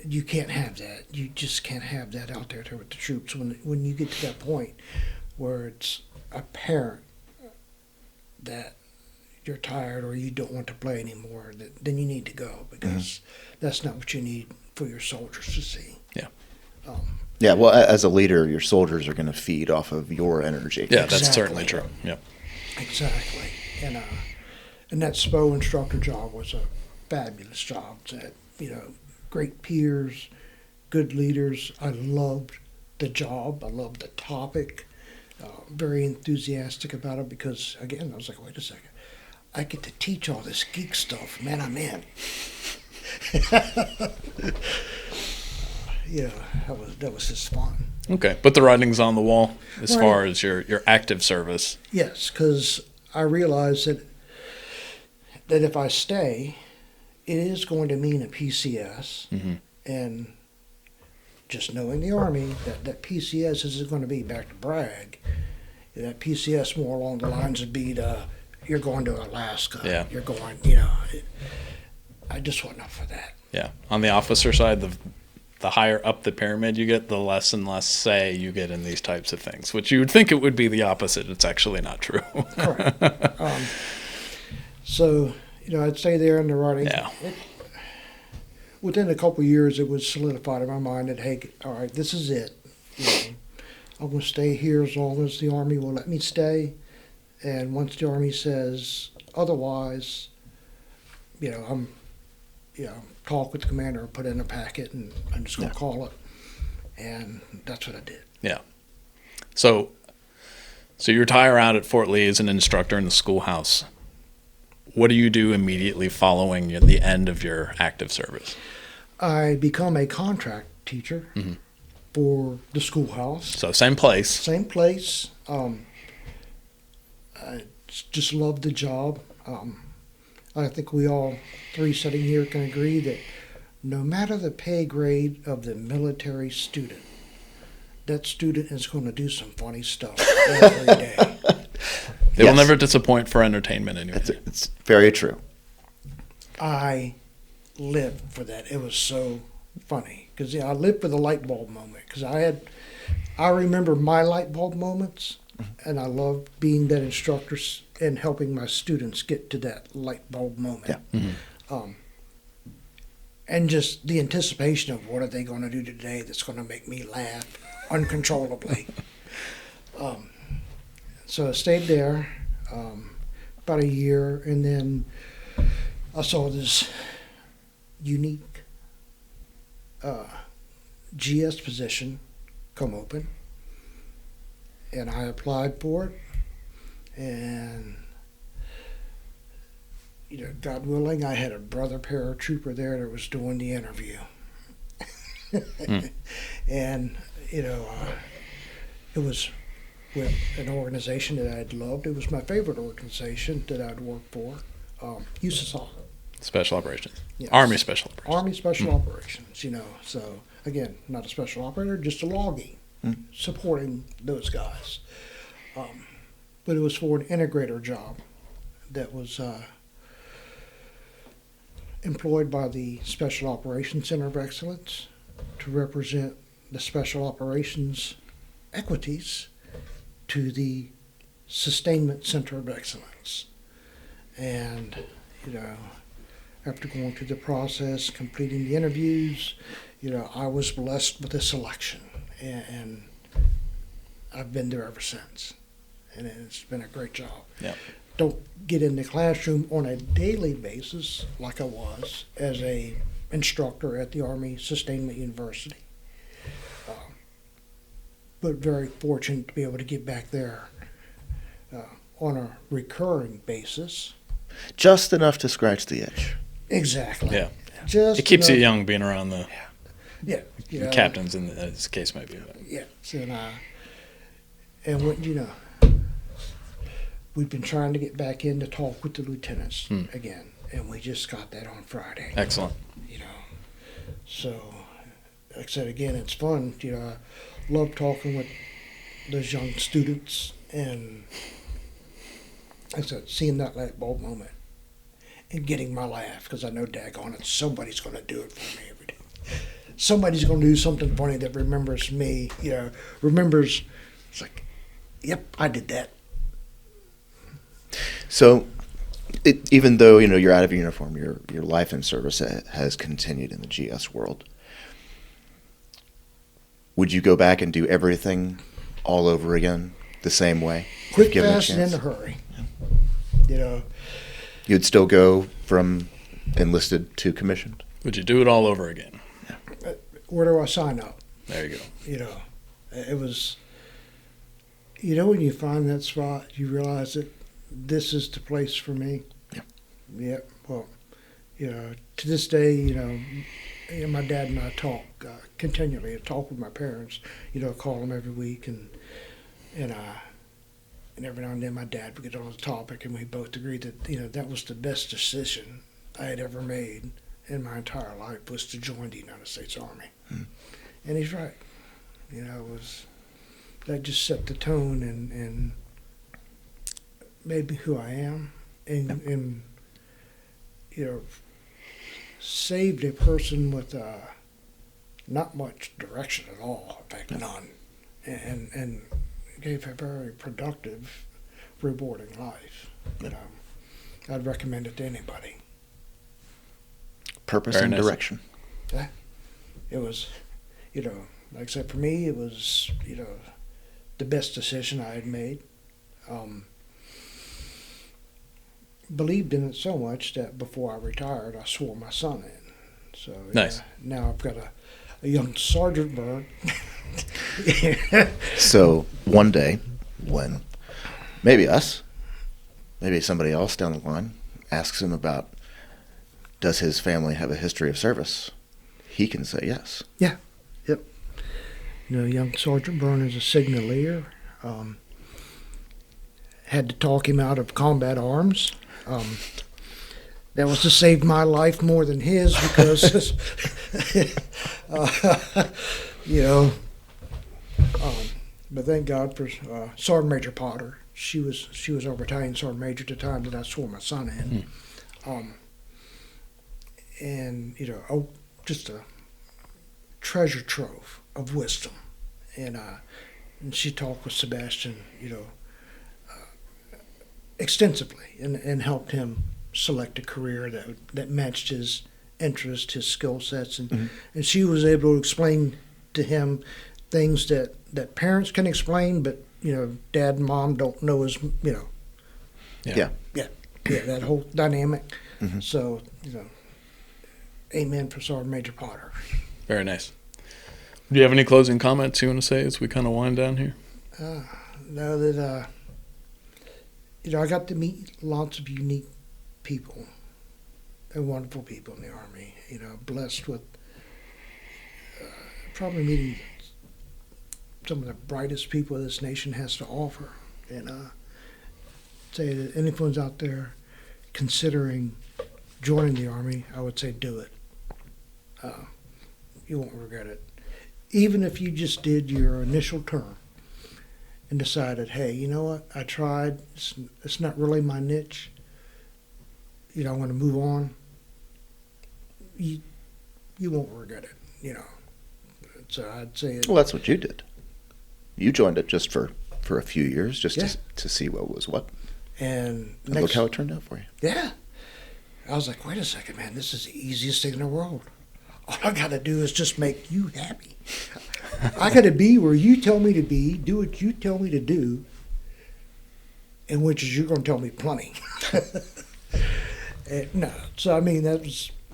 You can't have that. You just can't have that out there with the troops. When you get to that point where it's apparent that you're tired or you don't want to play anymore, then you need to go, because that's not what you need for your soldiers to see. Yeah. Yeah, well, as a leader, your soldiers are going to feed off of your energy. Yeah, that's Exactly. certainly true. Yeah. Exactly. And that SPO instructor job was a fabulous job. That, great peers, good leaders. I loved the job. I loved the topic. Very enthusiastic about it because, again, I was like, wait a second. I get to teach all this geek stuff. Man, I'm in. That was just fun. Okay, but the writing's on the wall as Right. far as your active service. Yes, because I realize that if I stay, it is going to mean a PCS, and just knowing the Army, that PCS isn't going to be back to brag. That PCS more along the lines of be you're going to Alaska. Yeah. You're going, I just wasn't up for that. Yeah. On the officer side, the higher up the pyramid you get, the less and less say you get in these types of things, which you would think it would be the opposite. It's actually not true. Correct. So, I'd stay there in the writing. Yeah. Within a couple of years, it was solidified in my mind that, hey, all right, this is it. I'm going to stay here as long as the Army will let me stay. And once the Army says otherwise, I'm talk with the commander, put in a packet, and I'm just going to call it. And that's what I did. Yeah. So you retire out at Fort Lee as an instructor in the schoolhouse. What do you do immediately following the end of your active service? I become a contract teacher for the schoolhouse. So same place. Same place. I just love the job. I think we all three sitting here can agree that no matter the pay grade of the military student, that student is going to do some funny stuff every day. They will never disappoint for entertainment anyway. It's very true. I lived for that. It was so funny because I lived for the light bulb moment because I remember my light bulb moments, and I love being that instructor and helping my students get to that light bulb moment. Yeah. And just the anticipation of what are they going to do today that's going to make me laugh uncontrollably. So I stayed there about a year, and then I saw this unique GS position come open, and I applied for it, and God willing, I had a brother paratrooper there that was doing the interview. And it was with an organization that I'd loved. It was my favorite organization that I'd worked for, USarmy. Special operations. Yes. Army special operations. Army Special Operations, So, again, not a special operator, just a logging, supporting those guys. But it was for an integrator job that was employed by the Special Operations Center of Excellence to represent the Special Operations equities to the Sustainment Center of Excellence. And, after going through the process, completing the interviews, I was blessed with a selection, and I've been there ever since. And it's been a great job. Yeah. Don't get in the classroom on a daily basis like I was as a instructor at the Army Sustainment University. But very fortunate to be able to get back there on a recurring basis. Just enough to scratch the itch. Exactly. Yeah. Just It keeps you enough- young being around the Yeah. captains, in this case maybe. Yeah. And what we've been trying to get back in to talk with the lieutenants again, and we just got that on Friday. Excellent. So, like I said again, it's fun. I love talking with those young students, and like I said, seeing that light bulb moment and getting my laugh because I know, daggone it, somebody's going to do it for me every day. Somebody's going to do something funny that remembers me. Remembers. It's like, yep, I did that. So, even though you're out of uniform, your life in service has continued in the GS world. Would you go back and do everything all over again the same way? Quick, given a fast, and in chance? a hurry. You'd still go from enlisted to commissioned? Would you do it all over again? Where do I sign up? There you go. It was. When you find that spot, you realize that this is the place for me. Yeah, well, to this day, my dad and I talk continually. I talk with my parents, call them every week, and every now and then my dad would get on the topic, and we both agreed that, that was the best decision I had ever made in my entire life, was to join the United States Army. And he's right. That just set the tone and made me who I am, and saved a person with not much direction at all, in fact, none, and gave a very productive, rewarding life. I'd recommend it to anybody. Purpose Very and nice. direction. Yeah. It was, like I said, for me, it was, the best decision I had made. Believed in it so much that before I retired, I swore my son in. So Nice. Now I've got a young Sergeant Byrne. So one day, when maybe us, maybe somebody else down the line asks him about, does his family have a history of service, he can say yes. Yeah, yep. Young Sergeant Byrne is a signaleer. Had to talk him out of combat arms. That was to save my life more than his, because, but thank God for Sergeant Major Potter. She was our battalion sergeant major at the time that I swore my son in. And just a treasure trove of wisdom, and she talked with Sebastian, extensively, and helped him select a career that matched his interest, his skill sets, and she was able to explain to him things that parents can explain, but dad and mom don't know as Yeah. that whole dynamic. So amen for Sergeant Major Potter. Very nice. Do you have any closing comments you want to say as we kind of wind down here? Know that I got to meet lots of unique people and wonderful people in the Army. Blessed with probably meeting some of the brightest people this nation has to offer. And say that anyone's out there considering joining the Army, I would say do it. You won't regret it. Even if you just did your initial term and decided, hey, you know what, I tried, it's not really my niche, I want to move on, you won't regret it, So I'd say Well, that's what you did. You joined it just for a few years, just Yeah. to see what was what. And And look how it turned out for you. Yeah. I was like, wait a second, man, this is the easiest thing in the world. All I got to do is just make you happy. I got to be where you tell me to be, do what you tell me to do, and which is you're going to tell me plenty. No. So,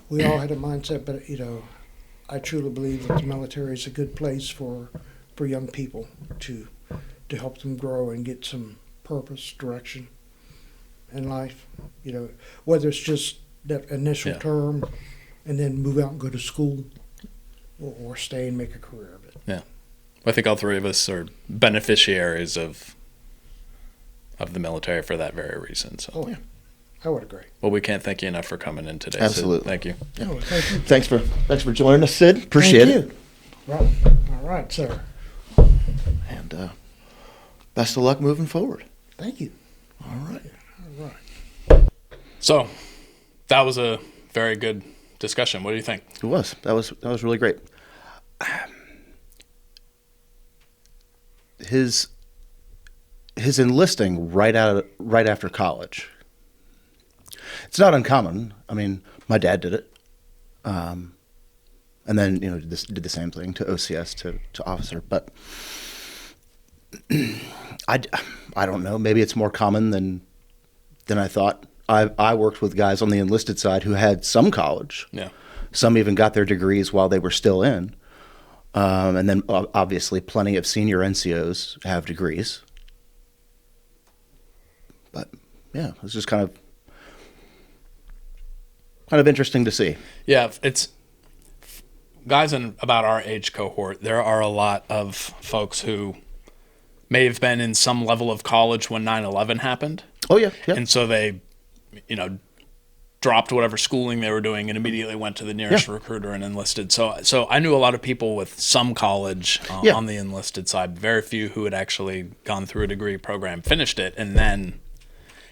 we all had a mindset, but, I truly believe that the military is a good place for young people to help them grow and get some purpose, direction in life. Whether it's just that initial term and then move out and go to school, or stay and make a career of it. Yeah. I think all three of us are beneficiaries of the military for that very reason. So. Oh, yeah. I would agree. Well, we can't thank you enough for coming in today. Absolutely. Sid. Thank you. Yeah. Oh, thank you. Thanks for joining us, Sid. Appreciate Thank it. you. Right. All right, sir. And best of luck moving forward. Thank you. All right. All right. So, that was a very good discussion. What do you think? It was. That was really great. His enlisting right after college. It's not uncommon. My dad did it, and then did the same thing to OCS to officer. But I don't know. Maybe it's more common than I thought. I worked with guys on the enlisted side who had some college. Yeah. Some even got their degrees while they were still in. And then obviously plenty of senior NCOs have degrees. But yeah, it's just kind of kind of interesting to see. Yeah, it's guys in about our age cohort. There are a lot of folks who may have been in some level of college when 9/11 happened. Oh yeah, yeah. And so they, dropped whatever schooling they were doing and immediately went to the nearest recruiter and enlisted. So I knew a lot of people with some college on the enlisted side. Very few who had actually gone through a degree program, finished it, and then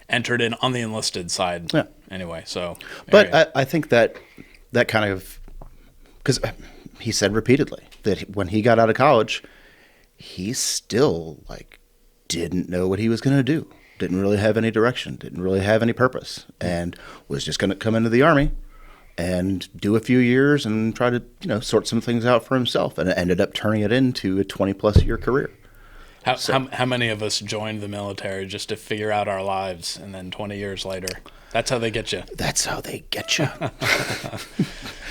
entered in on the enlisted side. Yeah. Anyway, so. But I think that kind of, because he said repeatedly that when he got out of college, he still didn't know what he was going to do. Didn't really have any direction. Didn't really have any purpose, and was just going to come into the Army and do a few years and try to sort some things out for himself. And it ended up turning it into a 20+ year career. How many of us joined the military just to figure out our lives, and then 20 years later, that's how they get you. That's how they get you.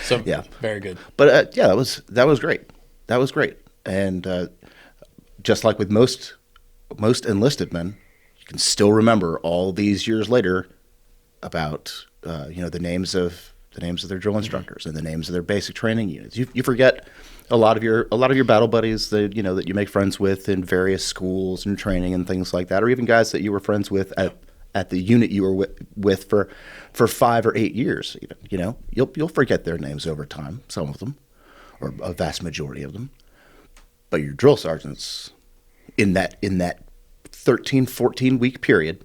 So yeah, very good. But that was great. That was great. And just like with most enlisted men, you can still remember all these years later about the names of their drill instructors and the names of their basic training units. You forget a lot of your battle buddies that that you make friends with in various schools and training and things like that, or even guys that you were friends with at the unit you were with for 5 or 8 years. Even you'll forget their names over time, some of them, or a vast majority of them. But your drill sergeants in that 13, 14-week period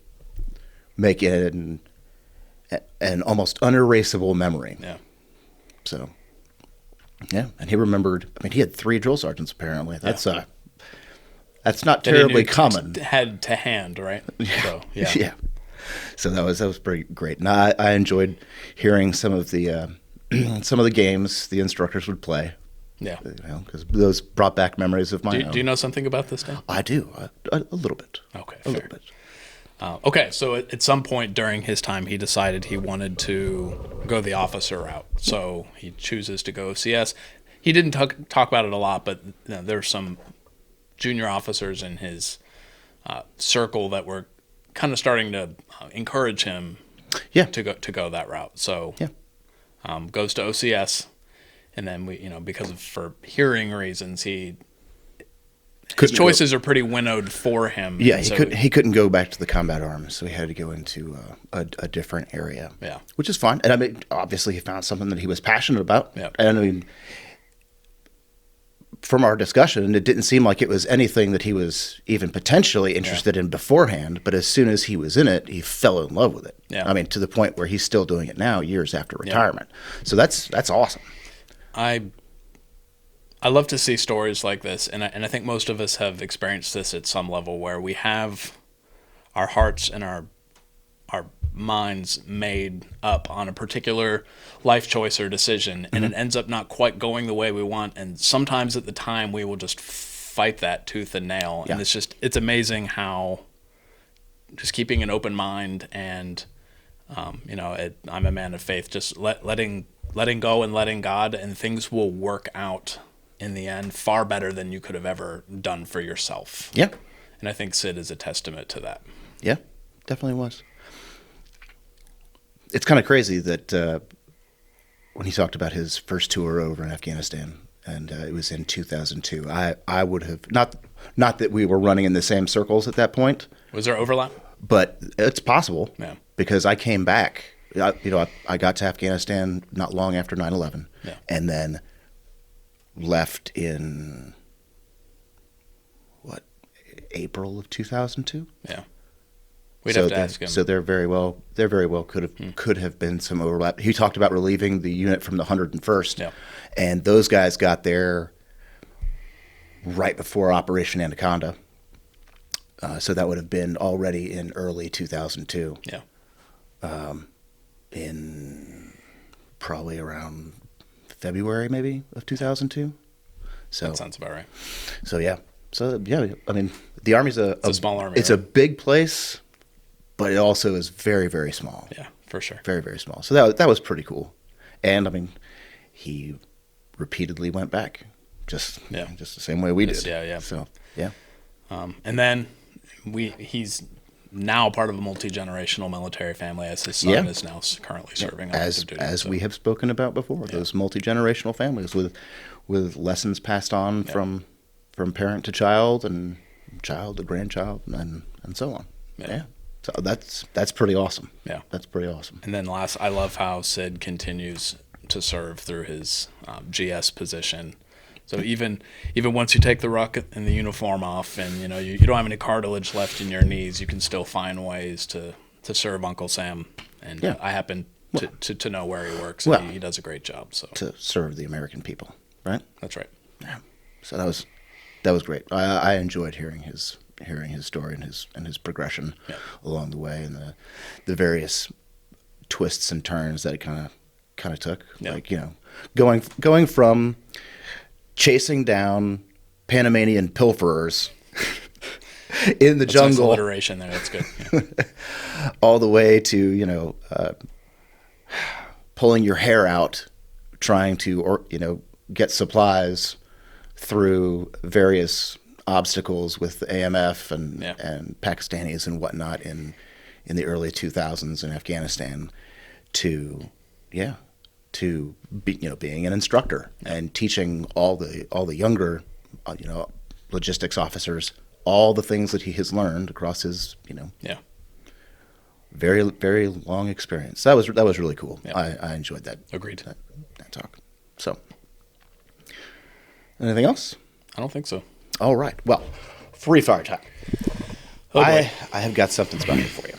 make it an almost unerasable memory. Yeah. So, yeah, and he remembered. I mean, he had 3 drill sergeants apparently. That's not terribly common. Head to hand, right? Yeah. So, yeah. Yeah. So that was pretty great, and I enjoyed hearing some of the games the instructors would play. Yeah. Because those brought back memories of my own. Do you know something about this now? I do, a little bit. Okay, a fair. little bit. Okay, so at some point during his time, he decided he wanted to go the officer route. So he chooses to go OCS. He didn't talk about it a lot, but there's some junior officers in his circle that were kind of starting to encourage him to go that route. So goes to OCS, and then for hearing reasons, his choices are pretty winnowed for him. Yeah, he couldn't go back to the combat arms, so he had to go into a different area. Yeah, which is fine. And I mean, obviously, he found something that he was passionate about. Yeah, and I mean, from our discussion, it didn't seem like it was anything that he was even potentially interested in beforehand. But as soon as he was in it, he fell in love with it. Yeah, I mean, to the point where he's still doing it now, years after retirement. So that's awesome. I love to see stories like this, and I think most of us have experienced this at some level, where we have our hearts and our minds made up on a particular life choice or decision, and it ends up not quite going the way we want. And sometimes at the time, we will just fight that tooth and nail. And it's amazing how just keeping an open mind and I'm a man of faith, just letting go and letting God, and things will work out in the end far better than you could have ever done for yourself. Yeah. And I think Sid is a testament to that. Yeah, definitely was. It's kind of crazy that when he talked about his first tour over in Afghanistan, and it was in 2002, I would have, not that we were running in the same circles at that point. Was there overlap? But it's possible. Yeah. Because I came back, I got to Afghanistan not long after 9/11, and then left in April of 2002. Yeah, we'd have to ask him. So there very well could have been some overlap. He talked about relieving the unit from the 101st, and those guys got there right before Operation Anaconda. So that would have been already in early 2002. Yeah. In probably around February maybe of 2002. So that sounds about right. So I mean, the Army's a small army. It's a big place, but it also is very, very small. Yeah, for sure. Very, very small. So that was pretty cool. And I mean, he repeatedly went back, just the same way we did. Yeah. So yeah. And then he's now part of a multi-generational military family, as his son is now currently serving on active duty. As we have spoken about before, those multi-generational families with lessons passed on from parent to child and child to grandchild and so on. Yeah. So that's pretty awesome. Yeah. That's pretty awesome. And then I love how Sid continues to serve through his GS position. So even once you take the ruck and the uniform off, and you don't have any cartilage left in your knees, you can still find ways to serve Uncle Sam. And I happen to know where he works. And he does a great job. So to serve the American people, right? That's right. Yeah. So that was great. I enjoyed hearing his story and his progression along the way, and the various twists and turns that it kind of took. Yeah. Like going from chasing down Panamanian pilferers in the jungle. Nice alliteration there. That's good. Yeah. All the way to pulling your hair out, trying to get supplies through various obstacles with the AMF and Pakistanis and whatnot in the early 2000s in Afghanistan, to being an instructor and teaching all the younger logistics officers all the things that he has learned across his very, very long experience. That was really cool. Yeah. I enjoyed that. Agreed. That talk. So, anything else? I don't think so. All right. Well, free fire time. Oh boy. I have got something special for you.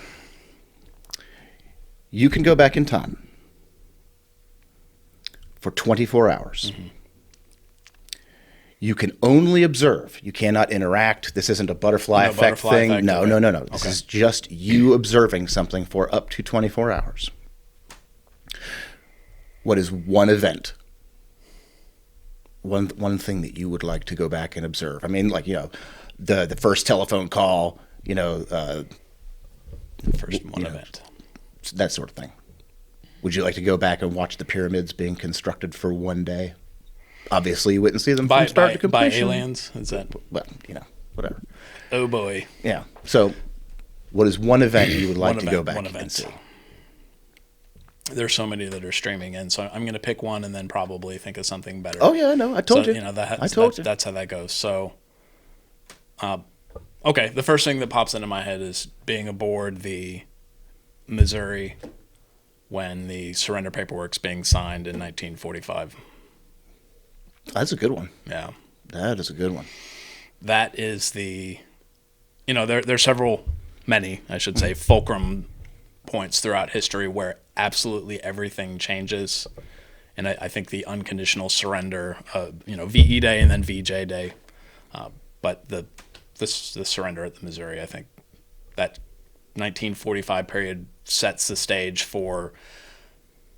You can go back in time for 24 hours. Mm-hmm. You can only observe. You cannot interact. This isn't a butterfly effect thing. No. This is just you observing something for up to 24 hours. What is one event? One thing that you would like to go back and observe? I mean, the first telephone call, the first event. That sort of thing. Would you like to go back and watch the pyramids being constructed for one day? Obviously, you wouldn't see them from start to completion. By aliens? Is that? Well, whatever. Oh, boy. Yeah. So, what is one event you would like to go back and see? There's so many that are streaming in, so I'm going to pick one and then probably think of something better. Oh, yeah, no, I told you. I told you. That's how that goes. So, okay, the first thing that pops into my head is being aboard the Missouri when the surrender paperwork's being signed in 1945. That's a good one. Yeah. That is a good one. That is there's many, I should say, fulcrum points throughout history where absolutely everything changes. And I think the unconditional surrender, VE Day and then VJ Day, but the surrender at the Missouri, I think that 1945 period sets the stage for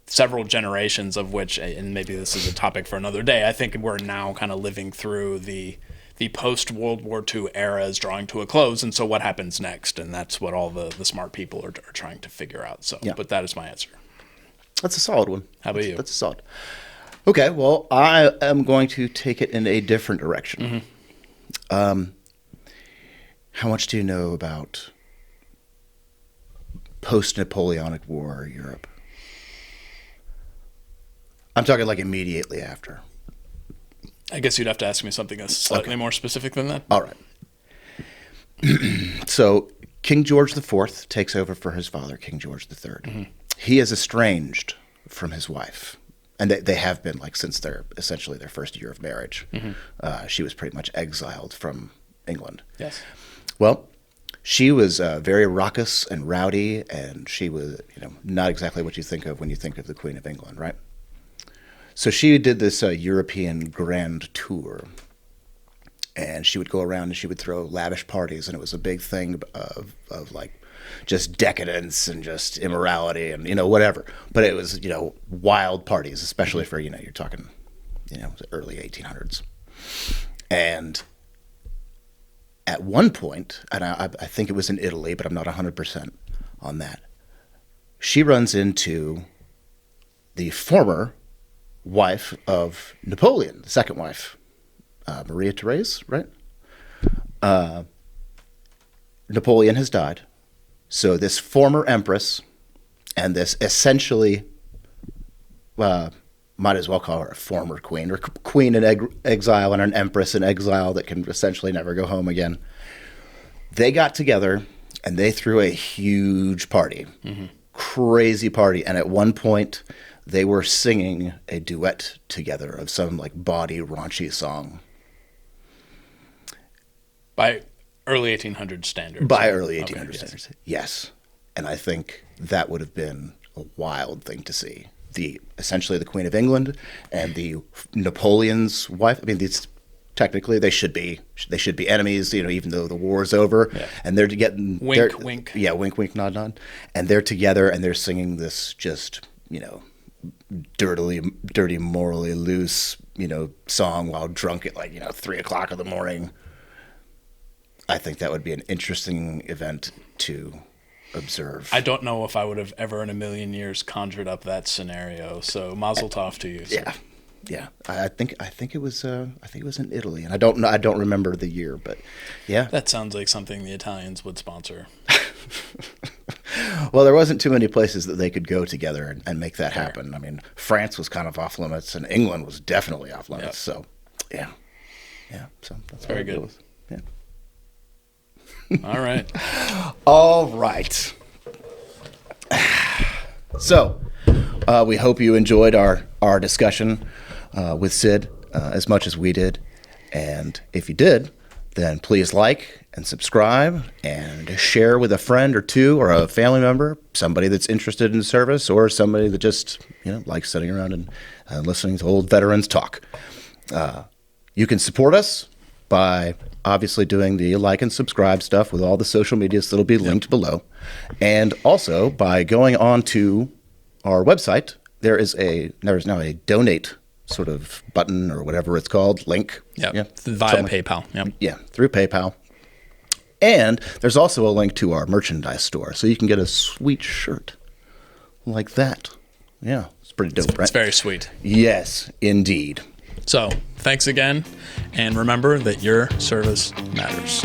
several generations, of which, and maybe this is a topic for another day, I think we're now kind of living through the post-World War II era is drawing to a close, and so what happens next? And that's what all the smart people are trying to figure out. So, But that is my answer. That's a solid one. How about you? That's a solid. Okay, well, I am going to take it in a different direction. Mm-hmm. How much do you know about post-Napoleonic War Europe? I'm talking like immediately after. I guess you'd have to ask me something that's slightly more specific than that. All right. So King George IV takes over for his father, King George III. Mm-hmm. He is estranged from his wife. And they have been since their first year of marriage. Mm-hmm. She was pretty much exiled from England. Yes. Well, she was very raucous and rowdy, and she was not exactly what you think of when you think of the Queen of England, right? So she did this European grand tour, and she would go around and she would throw lavish parties, and it was a big thing of just decadence and just immorality and whatever. But it was wild parties, especially for you're talking the early 1800s. And at one point, and I think it was in Italy, but I'm not 100% on that, she runs into the former wife of Napoleon, the second wife, Maria Therese, right? Napoleon has died. So this former empress and this essentially, might as well call her a former queen, or queen in exile and an empress in exile that can essentially never go home again. They got together and they threw a huge party, crazy party. And at one point, they were singing a duet together of some like bawdy, raunchy song. By early 1800s standards. By early 1800s Okay, standards, yes. And I think that would have been a wild thing to see. Essentially the Queen of England and the Napoleon's wife. I mean, these technically they should be enemies, even though the war is over. Yeah. And they're getting wink. Yeah, wink, wink, nod, nod. And they're together and they're singing this just dirty, morally loose song while drunk at 3:00 in the morning. I think that would be an interesting event to observe. I don't know if I would have ever in a million years conjured up that scenario. So mazel tov to you. Sir. Yeah. I think it was in Italy, and I don't remember the year, but yeah. That sounds like something the Italians would sponsor. Well, there wasn't too many places that they could go together and make that happen. I mean, France was kind of off limits, and England was definitely off limits. Yep. So, yeah. So that's very good. Yeah. All right. All right. So, we hope you enjoyed our discussion with Sid as much as we did. And if you did, then please like and subscribe and share with a friend or two or a family member, somebody that's interested in service or somebody that just likes sitting around and listening to old veterans talk. You can support us by obviously doing the like and subscribe stuff with all the social medias that'll be linked below. And also by going on to our website, there is now a donate sort of button or whatever it's called, link. Via PayPal. Yep. Yeah, through PayPal. And there's also a link to our merchandise store, so you can get a sweet shirt like that. Yeah, it's pretty dope, right? It's very sweet. Yes, indeed. So, thanks again, and remember that your service matters.